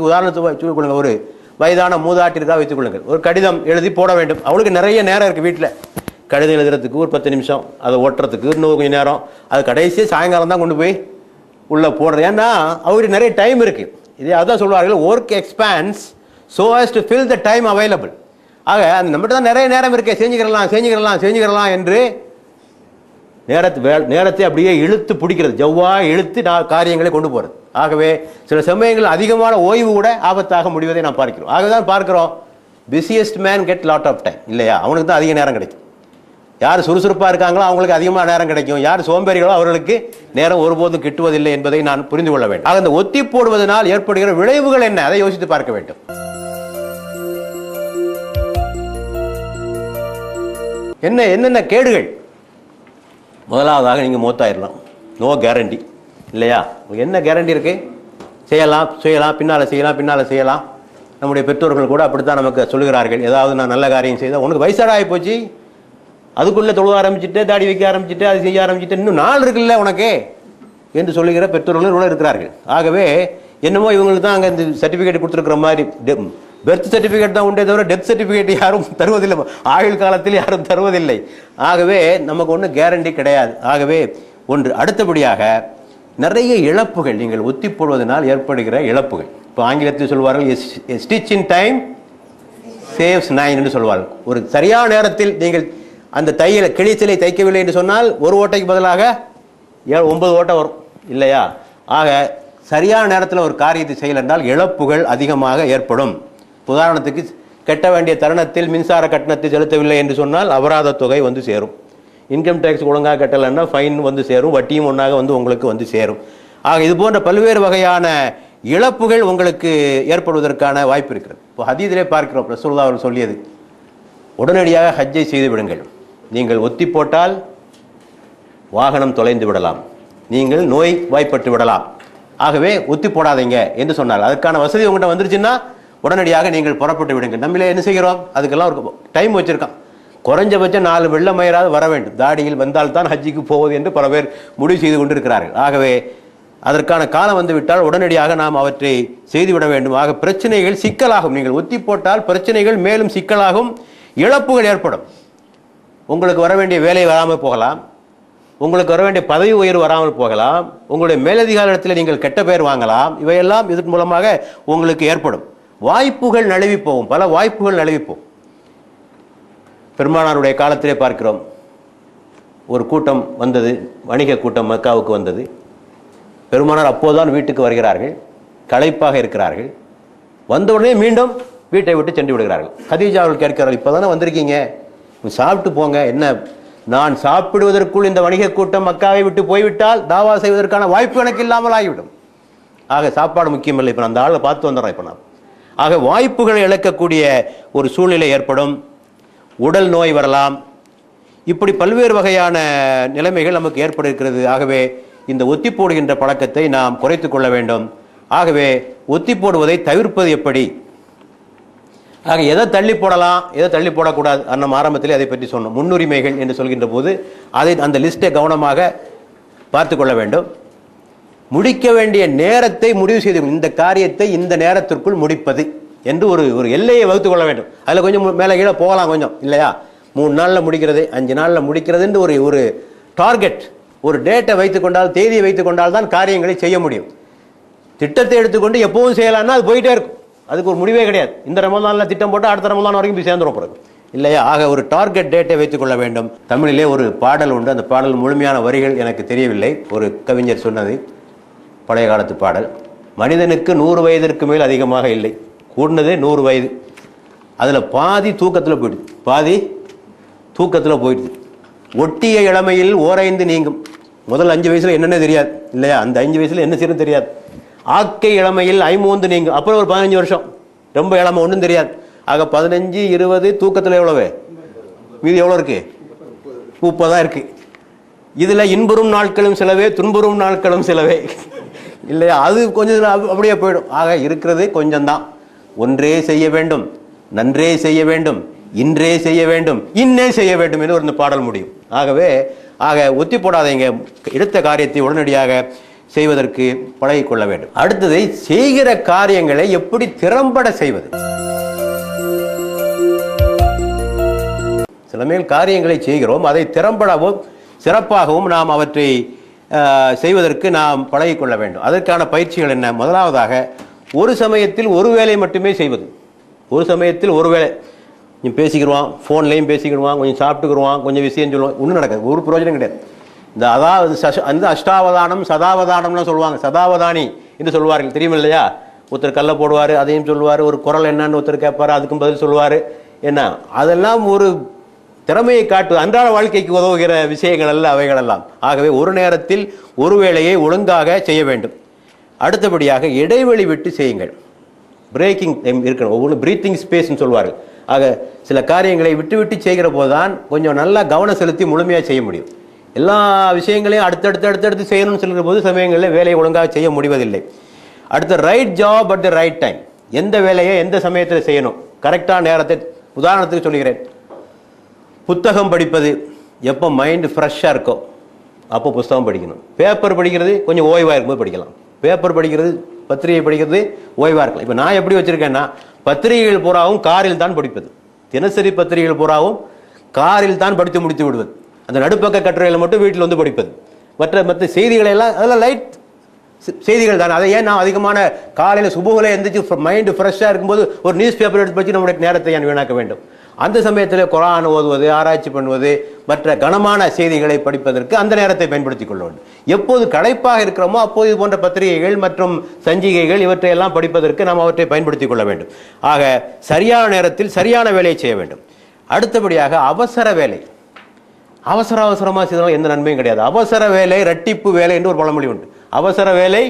உதாரணத்துக்கு சொல்லிக் கொள்ளுங்க. ஒரு வயதான மூதாட்டிற்காக வைத்துக் கொள்ளுங்கள். ஒரு கடிதம் எழுதி போட வேண்டும், அவளுக்கு நிறைய நேரம் இருக்கு வீட்டில். கடிதம் எழுதுறதுக்கு ஒரு 10 நிமிஷம், அதை ஓட்டுறதுக்கு இன்னும் கொஞ்சம் நேரம், அது கடைசியாக சாயங்காலம் தான் கொண்டு போய் உள்ள போடுறது. ஏன்னா அவருக்கு நிறைய டைம் இருக்கு. இதே அதான் சொல்வார்கள், work expands so as to fill the time available. ஆக அந்த நம்மகிட்ட தான் நிறைய நேரம் இருக்கே, செஞ்சுக்கிறலாம் என்று நேரத்தை அப்படியே இழுத்து பிடிக்கிறது, ஜவ்வா இழுத்து காரியங்களை கொண்டு போறது. ஆகவே சில சமயங்கள் அதிகமான ஓய்வு கூட ஆபத்தாக முடிவதை நாம் பார்க்கிறோம். ஆகதான் பார்க்கிறோம், busiest man get lot of time இல்லையா, அவனுக்கு தான் அதிக நேரம் கிடைக்கும். யார் சுறுசுறுப்பாக இருக்காங்களோ அவங்களுக்கு அதிகமாக நேரம் கிடைக்கும், யார் சோம்பேறிகளோ அவர்களுக்கு நேரம் ஒருபோதும் கிட்டுவதில்லை என்பதை நான் புரிந்து கொள்ள வேண்டும். ஆக இந்த ஒத்தி போடுவதனால் ஏற்படுகிற விளைவுகள் என்ன, அதை யோசித்து பார்க்க வேண்டும். என்னென்ன கேடுகள்? முதலாவதாக நீங்கள் மூத்தாயிடலாம், நோ கேரண்டி இல்லையா. என்ன கேரண்டி இருக்கு? செய்யலாம், பின்னால் செய்யலாம். நம்முடைய பெற்றோர்கள் கூட அப்படித்தான் நமக்கு சொல்லுகிறார்கள். ஏதாவது நான் நல்ல காரியம் செய்தால், உனக்கு வயசாடாகி போச்சு, அதுக்குள்ளே தொழுக ஆரம்பிச்சுட்டு, தாடி வைக்க ஆரம்பிச்சுட்டு, அது செய்ய ஆரம்பிச்சுட்டு, இன்னும் நாள் இருக்குல்ல உனக்கு என்று சொல்லுகிற பெற்றோர்கள் கூட இருக்கிறார்கள். ஆகவே என்னமோ இவங்களுக்கு தான் அங்கே இந்த சர்டிஃபிகேட் கொடுத்துருக்கிற மாதிரி, பெர்த் சர்டிஃபிகேட் தான் உண்டே தவிர டெத் சர்டிஃபிகேட் யாரும் தருவதில்லை, ஆயுள் காலத்தில் யாரும் தருவதில்லை. ஆகவே நமக்கு ஒன்றும் கேரண்டி கிடையாது. ஆகவே ஒன்று. அடுத்தபடியாக நிறைய இழப்புகள் நீங்கள் ஒத்தி போடுவதனால் ஏற்படுகிற இழப்புகள். இப்போ ஆங்கிலத்தில் சொல்வார்கள், ஸ்டிச் இன் டைம் சேவ்ஸ் 9 என்று சொல்வார்கள். ஒரு சரியான நேரத்தில் நீங்கள் அந்த கிழிச்சலை தைக்கவில்லை என்று சொன்னால் ஒரு ஓட்டைக்கு பதிலாக 9 ஓட்டை வரும் இல்லையா. ஆக சரியான நேரத்தில் ஒரு காரியத்தை செய்யலை என்றால் இழப்புகள் அதிகமாக ஏற்படும். உதாரணத்துக்கு, கட்ட வேண்டிய தருணத்தில் மின்சார கட்டணத்தை செலுத்தவில்லை என்று சொன்னால் அபராத தொகை வந்து சேரும். இன்கம் டேக்ஸ் ஒழுங்காக கட்டலைன்னா ஃபைன் வந்து சேரும், வட்டியும் ஒன்றாக உங்களுக்கு வந்து சேரும். ஆக இது போன்ற பல்வேறு வகையான இழப்புகள் உங்களுக்கு ஏற்படுவதற்கான வாய்ப்பு இருக்கிறது. இப்போ ஹதீஸிலே பார்க்கிறோம், ரசூலுல்லாஹ் அவர்கள் சொல்லியது, உடனடியாக ஹஜ்ஜை செய்து விடுங்கள். நீங்கள் ஒத்தி போட்டால் வாகனம் தொலைந்து விடலாம், நீங்கள் நோய் வாய்ப்பட்டு விடலாம். ஆகவே ஒத்தி போடாதீங்க என்று சொன்னால், அதற்கான வசதி உங்கள்கிட்ட வந்துருச்சுன்னா உடனடியாக நீங்கள் புறப்பட்டு விடுங்கள். நம்மளே என்ன செய்கிறோம்? அதுக்கெல்லாம் ஒரு டைம் வச்சிருக்கான். குறைஞ்சபட்சம் 4 வெள்ள மயிராவது வர வேண்டும், தாடியில் வந்தால்தான் ஹஜ்ஜிக்கு போவது என்று பல பேர் முடிவு செய்து கொண்டிருக்கிறார்கள். ஆகவே அதற்கான காலம் வந்துவிட்டால் உடனடியாக நாம் அவற்றை செய்துவிட வேண்டும். ஆக பிரச்சனைகள் சிக்கலாகும். நீங்கள் ஒத்தி போட்டால் பிரச்சனைகள் மேலும் சிக்கலாகும், இழப்புகள் ஏற்படும். உங்களுக்கு வர வேண்டிய வேலை வராமல் போகலாம், உங்களுக்கு வர வேண்டிய பதவி உயர்வு வராமல் போகலாம், உங்களுடைய மேலதிகாரத்தில் நீங்கள் கெட்ட பெயர் வாங்கலாம். இவையெல்லாம் இதன் மூலமாக உங்களுக்கு ஏற்படும். வாய்ப்புகள் நழுவி போகும், பல வாய்ப்புகள் நழுவி போகும். பெருமானாருடைய காலத்திலே பார்க்கிறோம், ஒரு கூட்டம் வந்தது, வணிக கூட்டம் மக்காவுக்கு வந்தது. பெருமானார் அப்போதுதான் வீட்டுக்கு வருகிறார்கள், களைப்பாக இருக்கிறார்கள். வந்தவுடனே மீண்டும் வீட்டை விட்டு சென்று விடுகிறார்கள். கதீஜா அவர்கள் கேட்கிறார்கள், இப்போதானே வந்திருக்கீங்க, சாப்பிட்டு போங்க. என்ன, நான் சாப்பிடுவதற்குள் இந்த வணிக கூட்டம் மக்காவை விட்டு போய்விட்டால் தாவா செய்வதற்கான வாய்ப்பு எனக்கு இல்லாமல் ஆகிவிடும். ஆக சாப்பாடு முக்கியமில்லை, இப்போ அந்த ஆளை பார்த்து வந்துடுறோம். இப்போ நான் ஆக வாய்ப்புகளை இழக்கக்கூடிய ஒரு சூழ்நிலை ஏற்படும். உடல் நோய் வரலாம். இப்படி பல்வேறு வகையான நிலைமைகள் நமக்கு ஏற்பட இருக்கிறது. ஆகவே இந்த ஒத்தி போடுகின்ற பழக்கத்தை நாம் குறைத்து கொள்ள வேண்டும். ஆகவே ஒத்தி போடுவதை தவிர்ப்பது எப்படி? ஆக எதை தள்ளி போடலாம், எதை தள்ளி போடக்கூடாது, நம்ம ஆரம்பத்திலே அதை பற்றி சொன்னோம். முன்னுரிமைகள் என்று சொல்கின்ற போது அதை அந்த லிஸ்ட்டை கவனமாக பார்த்து கொள்ள வேண்டும். முடிக்க வேண்டிய நேரத்தை முடிவு செய்து, இந்த காரியத்தை இந்த நேரத்திற்குள் முடிப்பது என்று ஒரு எல்லையை வகுத்து கொள்ள வேண்டும். அதில் கொஞ்சம் மேலே கீழே போகலாம் கொஞ்சம், இல்லையா? 3 நாளில் முடிக்கிறது, 5 நாளில் முடிக்கிறது என்று ஒரு டார்கெட், ஒரு டேட்டை வைத்துக் கொண்டால், தேதியை வைத்துக் கொண்டால் தான் காரியங்களை செய்ய முடியும். திட்டத்தை எடுத்துக்கொண்டு எப்பவும் செய்யலாம்னா அது போயிட்டே இருக்கும், அதுக்கு ஒரு முடிவே கிடையாது. இந்த ரமலானில் திட்டம் போட்டு அடுத்த ரமலான் வரைக்கும் போய் சேர்ந்துடும் பிறகு, இல்லையா? ஆக ஒரு டார்கெட் டேட்டை வைத்துக் கொள்ள வேண்டும். தமிழிலே ஒரு பாடல் உண்டு, அந்த பாடல் முழுமையான வரிகள் எனக்கு தெரியவில்லை, ஒரு கவிஞர் சொன்னது, பழைய காலத்து பாடல். மனிதனுக்கு 100 வயதிற்கு மேல் அதிகமாக இல்லை, கூடுனதே 100 வயது. அதில் பாதி தூக்கத்தில் போயிடுது, பாதி தூக்கத்தில் போயிடுது. ஒட்டிய இளமையில் ஓரைந்து நீங்கும். முதல் 5 வயசுல என்னென்ன தெரியாது, இல்லையா? அந்த 5 வயசுல என்ன செய்யணும் தெரியாது. ஆக்கை இளமையில் 5 நீங்கும். அப்புறம் ஒரு 15 வருஷம் ரொம்ப இளமை, ஒன்றும் தெரியாது. ஆக 15, 20 தூக்கத்தில் எவ்வளவு மீதி எவ்வளோ இருக்கு? 30 தான் இருக்கு. இதில் இன்புறும் நாட்களும் சிலவே, துன்புறும் நாட்களும் சிலவே, இல்லையா? அது கொஞ்சம் அப்படியே போயிடும். ஆக இருக்கிறது கொஞ்சம்தான். ஒன்றே செய்ய வேண்டும், நன்றே செய்ய வேண்டும், இன்றே செய்ய வேண்டும், இன்னே செய்ய வேண்டும் என்று ஒரு பாடல் முடியும். ஆக ஒத்தி போடாதீங்க, எடுத்த காரியத்தை உடனடியாக செய்வதற்கு பழகிக்கொள்ள வேண்டும். அடுத்ததை, செய்கிற காரியங்களை எப்படி திறம்பட செய்வது. சில மேல் காரியங்களை செய்கிறோம், அதை திறம்படவும் சிறப்பாகவும் நாம் அவற்றை செய்வதற்கு நாம் பழகிக்கொள்ள வேண்டும். அதற்கான பயிற்சிகள் என்ன? முதலாவதாக, ஒரு சமயத்தில் ஒரு வேலை மட்டுமே செய்வது. ஒரு சமயத்தில் ஒரு வேலை, கொஞ்சம் பேசிக்கிடுவான், ஃபோன்லையும் பேசிக்கிடுவான், கொஞ்சம் சாப்பிட்டுக்கிடுவான், கொஞ்சம் விஷயம் சொல்லுவான், ஒன்றும் நடக்காது, ஒரு பிரயோஜனம் கிடையாது. இந்த அந்த அஷ்டாவதானம் சதாவதானம்லாம் சொல்லுவாங்க, சதாவதானி என்று சொல்லுவார்கள், தெரியும் இல்லையா? ஒருத்தர் கல்லை போடுவார், அதையும் சொல்லுவார், ஒரு குரல் என்னன்னு ஒருத்தர் கேட்பார், அதுக்கும் பதில் சொல்லுவார். என்ன, அதெல்லாம் ஒரு திறமையை காட்டு, அன்றாட வாழ்க்கைக்கு உதவுகிற விஷயங்கள் அல்ல அவைகளெல்லாம். ஆகவே ஒரு நேரத்தில் ஒரு வேளையை ஒழுங்காக செய்ய வேண்டும். அடுத்தபடியாக இடைவெளி விட்டு செய்யுங்கள். பிரேக்கிங் டைம் இருக்கணும், ஒவ்வொரு பிரீத்திங் ஸ்பேஸ்ன்னு சொல்வார்கள். ஆக சில காரியங்களை விட்டு விட்டு செய்கிற போது தான் கொஞ்சம் நல்லா கவனம் செலுத்தி முழுமையாக செய்ய முடியும். எல்லா விஷயங்களையும் அடுத்தடுத்து செய்யணும்னு சொல்கிற போது சமயங்களில் வேலையை ஒழுங்காக செய்ய முடிவதில்லை. அடுத்த right job at the right time, எந்த வேலையை எந்த சமயத்தில் செய்யணும், கரெக்டான நேரத்தை. உதாரணத்துக்கு சொல்கிறேன், புத்தகம் படிப்பது எப்போ மைண்டு ஃப்ரெஷ்ஷாக இருக்கோ அப்போ புத்தகம் படிக்கணும். பேப்பர் படிக்கிறது கொஞ்சம் ஓய்வாக இருக்கும்போது படிக்கலாம். பேப்பர் படிக்கிறது, பத்திரிகை படிக்கிறது ஓய்வாக இருக்கலாம். இப்போ நான் எப்படி வச்சுருக்கேன்னா, பத்திரிகைகள் பூராவும் காரில் தான் படிப்பது, தினசரி பத்திரிகைகள் பூராவும் காரில் தான் படித்து முடித்து விடுவது. அந்த நடுப்பக்க கட்டுரைகளை மட்டும் வீட்டில் வந்து படிப்பது. மற்ற செய்திகளை எல்லாம் அதெல்லாம் லைட் செய்திகள் தான். அதை ஏன் நான் அதிகமான காலையில் சுபுகளை எந்திரிச்சு மைண்டு ஃப்ரெஷ்ஷாக இருக்கும்போது ஒரு நியூஸ் பேப்பர் எடுத்து வச்சு நம்முடைய நேரத்தை ஏன் வீணாக்க வேண்டும்? அந்த சமயத்தில் குரான் ஓதுவது, ஆராய்ச்சி பண்ணுவது, மற்ற கனமான செய்திகளை படிப்பதற்கு அந்த நேரத்தை பயன்படுத்திக் கொள்ள வேண்டும். எப்போது களைப்பாக இருக்கிறோமோ அப்போது இது போன்ற பத்திரிகைகள் மற்றும் சஞ்சிகைகள் இவற்றையெல்லாம் படிப்பதற்கு நாம் அவற்றை பயன்படுத்திக் கொள்ள வேண்டும். ஆக சரியான நேரத்தில் சரியான வேலையை செய்ய வேண்டும். அடுத்தபடியாக அவசர வேலை, அவசரமாக செய்தாலும் எந்த நன்மையும் கிடையாது. அவசர வேலை இரட்டிப்பு வேலை என்று ஒரு பழமொழி உண்டு. அவசர வேலை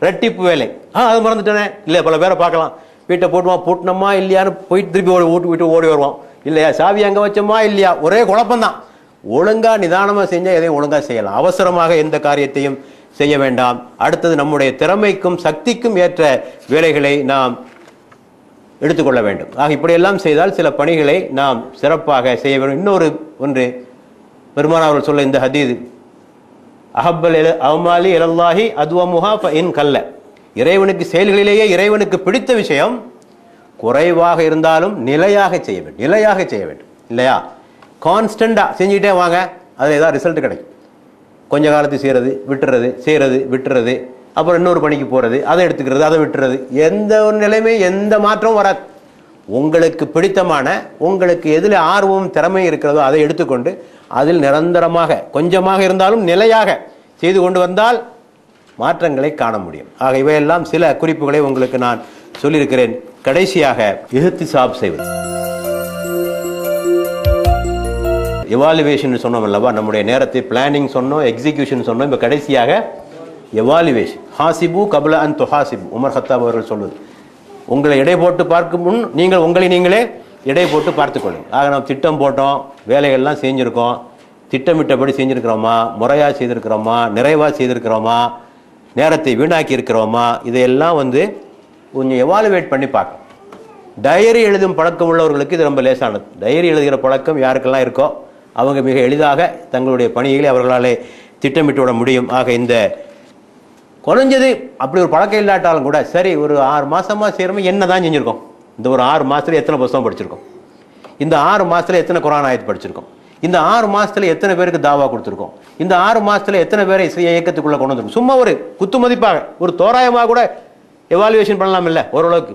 இரட்டிப்பு வேலை. அது மறந்துட்டேனே, இல்லை பல பேரை பார்க்கலாம், வீட்டை போட்டுவான், பூட்டினமா இல்லையான்னு போயிட்டு திருப்பி வீட்டு ஓடி வருவான், இல்லையா சாவி அங்கே வச்சோமா இல்லையா, ஒரே குழப்பம்தான். ஒழுங்கா நிதானமாக செஞ்சால் எதையும் ஒழுங்காக செய்யலாம். அவசரமாக எந்த காரியத்தையும் செய்ய வேண்டாம். அடுத்தது, நம்முடைய திறமைக்கும் சக்திக்கும் ஏற்ற வேலைகளை நாம் எடுத்துக்கொள்ள வேண்டும். ஆக இப்படியெல்லாம் செய்தால் சில பணிகளை நாம் சிறப்பாக செய்ய வேண்டும். இன்னொரு ஒன்று, பெருமானார் அவர்கள் சொல்ல இந்த ஹதீஸ், அஹப்பல் அமாலி இலல்லாஹி அதுவமுஹா இன் கல்ல. இறைவனுக்கு செயல்களிலேயே இறைவனுக்கு பிடித்த விஷயம் குறைவாக இருந்தாலும் நிலையாக செய்ய வேண்டும், நிலையாக செய்ய வேண்டும் இல்லையா? கான்ஸ்டண்டா செஞ்சுக்கிட்டே வாங்க, அதில் ஏதாவது ரிசல்ட் கிடைக்கும். கொஞ்ச காலத்துக்கு செய்கிறது விட்டுறது, அப்புறம் இன்னொரு பணிக்கு போகிறது, அதை எடுத்துக்கிறது, அதை விட்டுறது, எந்த ஒரு நிலைமை எந்த மாற்றமும் வராது. உங்களுக்கு பிடித்தமான, உங்களுக்கு எதில் ஆர்வமும் திறமை இருக்கிறதோ அதை எடுத்துக்கொண்டு அதில் நிரந்தரமாக கொஞ்சமாக இருந்தாலும் நிலையாக செய்து கொண்டு வந்தால் மாற்றங்களை காண முடியும். ஆக இவையெல்லாம் சில குறிப்புகளை உங்களுக்கு நான் சொல்லியிருக்கிறேன். கடைசியாக இஹ்திசாப் செய்வது, எவாலுவேஷன் சொன்னோம் அல்லவா? நம்முடைய நேரத்தை பிளானிங் சொன்னோம், எக்ஸிகியூஷன் சொன்னோம். இப்போ கடைசியாக எவாலுவேஷன். ஹாசிபு கபல அன் துஹாசிபு, உமர் ஹத்தாப் அவர்கள் சொல்வது. உங்களை எடை போட்டு பார்க்கும் முன் நீங்கள் உங்களை நீங்களே எடை போட்டு பார்த்துக்கொள்ளுங்க. ஆக நாம் திட்டம் போட்டோம், வேலைகள்லாம் செஞ்சுருக்கோம், திட்டமிட்டபடி செஞ்சுருக்கிறோமா, முறையாக செய்திருக்கிறோமா, நிறைவாக செய்திருக்கிறோமா, நேரத்தை வீணாக்கி இருக்கிறோமா, இதையெல்லாம் கொஞ்சம் எவாலுவேட் பண்ணி பார்க்கணும். டைரி எழுதும் பழக்கம் உள்ளவர்களுக்கு இது ரொம்ப லேசானது. டைரி எழுதுகிற பழக்கம் யாருக்கெல்லாம் இருக்கோ அவங்க மிக எளிதாக தங்களுடைய பணிகளை அவர்களாலே திட்டமிட்டு விட முடியும். ஆக இந்த குறைஞ்சது அப்படி ஒரு பழக்கம் இல்லாட்டாலும் கூட சரி, ஒரு 6 மாசமா செய்கிறோம், என்ன தான் செஞ்சுருக்கோம்? இந்த ஒரு 6 மாதத்தில் எத்தனை புத்தகம் படிச்சிருக்கோம்? இந்த 6 மாதத்தில் எத்தனை குர்ஆன் ஆயத் படிச்சிருக்கோம்? இந்த 6 மாதத்தில் எத்தனை பேருக்கு தாவா கொடுத்துருக்கோம்? இந்த 6 மாதத்தில் எத்தனை பேரை இயக்கத்துக்குள்ளே கொண்டு வந்துருக்கோம்? சும்மா ஒரு குத்து மதிப்பாக, ஒரு தோராயமாக கூட எவாலுவேஷன் பண்ணலாம் இல்லை ஓரளவுக்கு.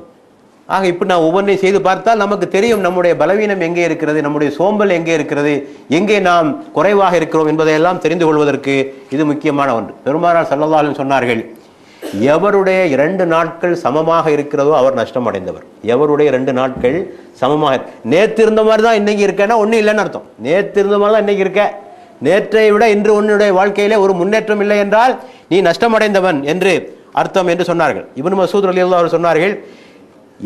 ஆக இப்படி நான் ஒவ்வொன்றையும் செய்து பார்த்தால் நமக்கு தெரியும் நம்முடைய பலவீனம் எங்கே இருக்கிறது, நம்முடைய சோம்பல் எங்கே இருக்கிறது, எங்கே நாம் குறைவாக இருக்கிறோம் என்பதையெல்லாம் தெரிந்து கொள்வதற்கு இது முக்கியமான ஒன்று. பெருமானார் ஸல்லல்லாஹு அலைஹி வஸல்லம் சொன்னார்கள், எவருடைய 2 நாட்கள் சமமாக இருக்கிறதோ அவர் நஷ்டம் அடைந்தவர். எவருடைய 2 நாட்கள் சமமாக, நேற்று இருந்த மாதிரி தான் இன்னைக்கு இருக்கேன்னா ஒன்றும் இல்லைன்னு அர்த்தம். நேற்று இருந்த மாதிரி தான் இன்னைக்கு இருக்க, நேற்றை விட இன்று உன்னுடைய வாழ்க்கையிலே ஒரு முன்னேற்றம் இல்லை என்றால் நீ நஷ்டமடைந்தவன் என்று அர்த்தம் என்று சொன்னார்கள். இப்னு மஸ்ஊத் ரலியல்லாஹு அன்ஹு சொன்னார்கள்,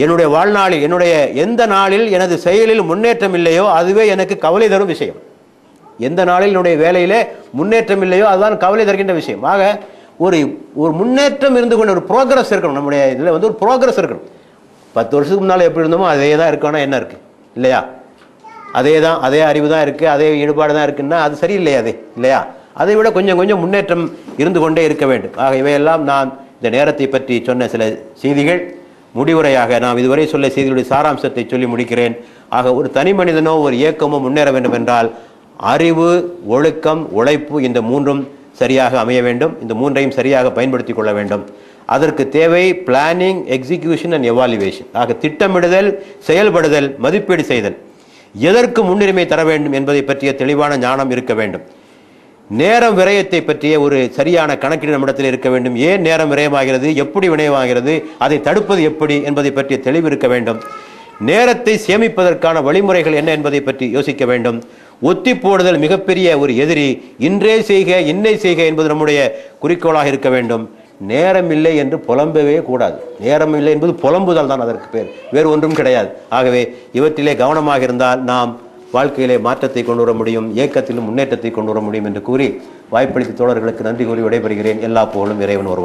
என்னுடைய வாழ்நாளில், என்னுடைய எந்த நாளில் எனது செயலில் முன்னேற்றம் இல்லையோ அதுவே எனக்கு கவலை தரும் விஷயம். எந்த நாளில் என்னுடைய வேலையிலே முன்னேற்றம் இல்லையோ அதுதான் கவலை தருகின்ற விஷயம். ஆக ஒரு முன்னேற்றம் இருந்து கொண்டு ஒரு ப்ரோக்ரஸ் இருக்கணும். நம்முடைய இதில் ஒரு ப்ரோக்ரஸ் இருக்கணும். 10 வருஷத்துக்கு முன்னால் எப்படி இருந்தோமோ அதே தான் இருக்கணும். என்ன இருக்குது இல்லையா? அதே அறிவு தான் இருக்குது, அதே ஈடுபாடு தான் இருக்குன்னா அது சரியில்லையா? அது இல்லையா? அதை விட கொஞ்சம் கொஞ்சம் முன்னேற்றம் இருந்து கொண்டே இருக்க வேண்டும். ஆக இவையெல்லாம் நான் இந்த நேரத்தை பற்றி சொன்ன சில செய்திகள். முடிவுரையாக நாம் இதுவரை சொல்ல செய்திகளுடைய சாராம்சத்தை சொல்லி முடிக்கிறேன். ஆக ஒரு தனி மனிதனோ ஒரு இயக்கமோ முன்னேற வேண்டும் என்றால் அறிவு, ஒழுக்கம், உழைப்பு இந்த 3ம் சரியாக அமைய வேண்டும். இந்த 3ஐயும் சரியாக பயன்படுத்தி கொள்ள வேண்டும். அதற்கு தேவை பிளானிங், எக்ஸிகியூஷன் அண்ட் எவாலுவேஷன். ஆக திட்டமிடுதல், செயல்படுதல், மதிப்பீடு செய்தல், எதற்கு முன்னுரிமை தர வேண்டும் என்பதை பற்றிய தெளிவான ஞானம் இருக்க வேண்டும். நேரம் விரயத்தை பற்றிய ஒரு சரியான கணக்கீடு நம்மிடத்தில் இருக்க வேண்டும். ஏன் நேரம் விரயமாகிறது, எப்படி விரயமாகிறது, அதை தடுப்பது எப்படி என்பதை பற்றிய தெளிவு இருக்க வேண்டும். நேரத்தை சேமிப்பதற்கான வழிமுறைகள் என்ன என்பதை பற்றி யோசிக்க வேண்டும். ஒத்தி போடுதல் மிகப்பெரிய ஒரு எதிரி. இன்றே செய்க, இன்னை செய்க என்பது நம்முடைய குறிக்கோளாக இருக்க வேண்டும். நேரம் இல்லை என்று புலம்பவே கூடாது. நேரம் இல்லை என்பது புலம்புதல் தான், அதற்கு பேர், வேறு ஒன்றும் கிடையாது. ஆகவே இவற்றிலே கவனமாக இருந்தால் நாம் வாழ்க்கையிலே மாற்றத்தை கொண்டு வர முடியும், இயக்கத்திலும் முன்னேற்றத்தை கொண்டு வர முடியும் என்று கூறி வாய்ப்பளித்த தோழர்களுக்கு நன்றி கூறி விடைபெறுகிறேன். எல்லா புகழும் இறைவன் ஒருவன்.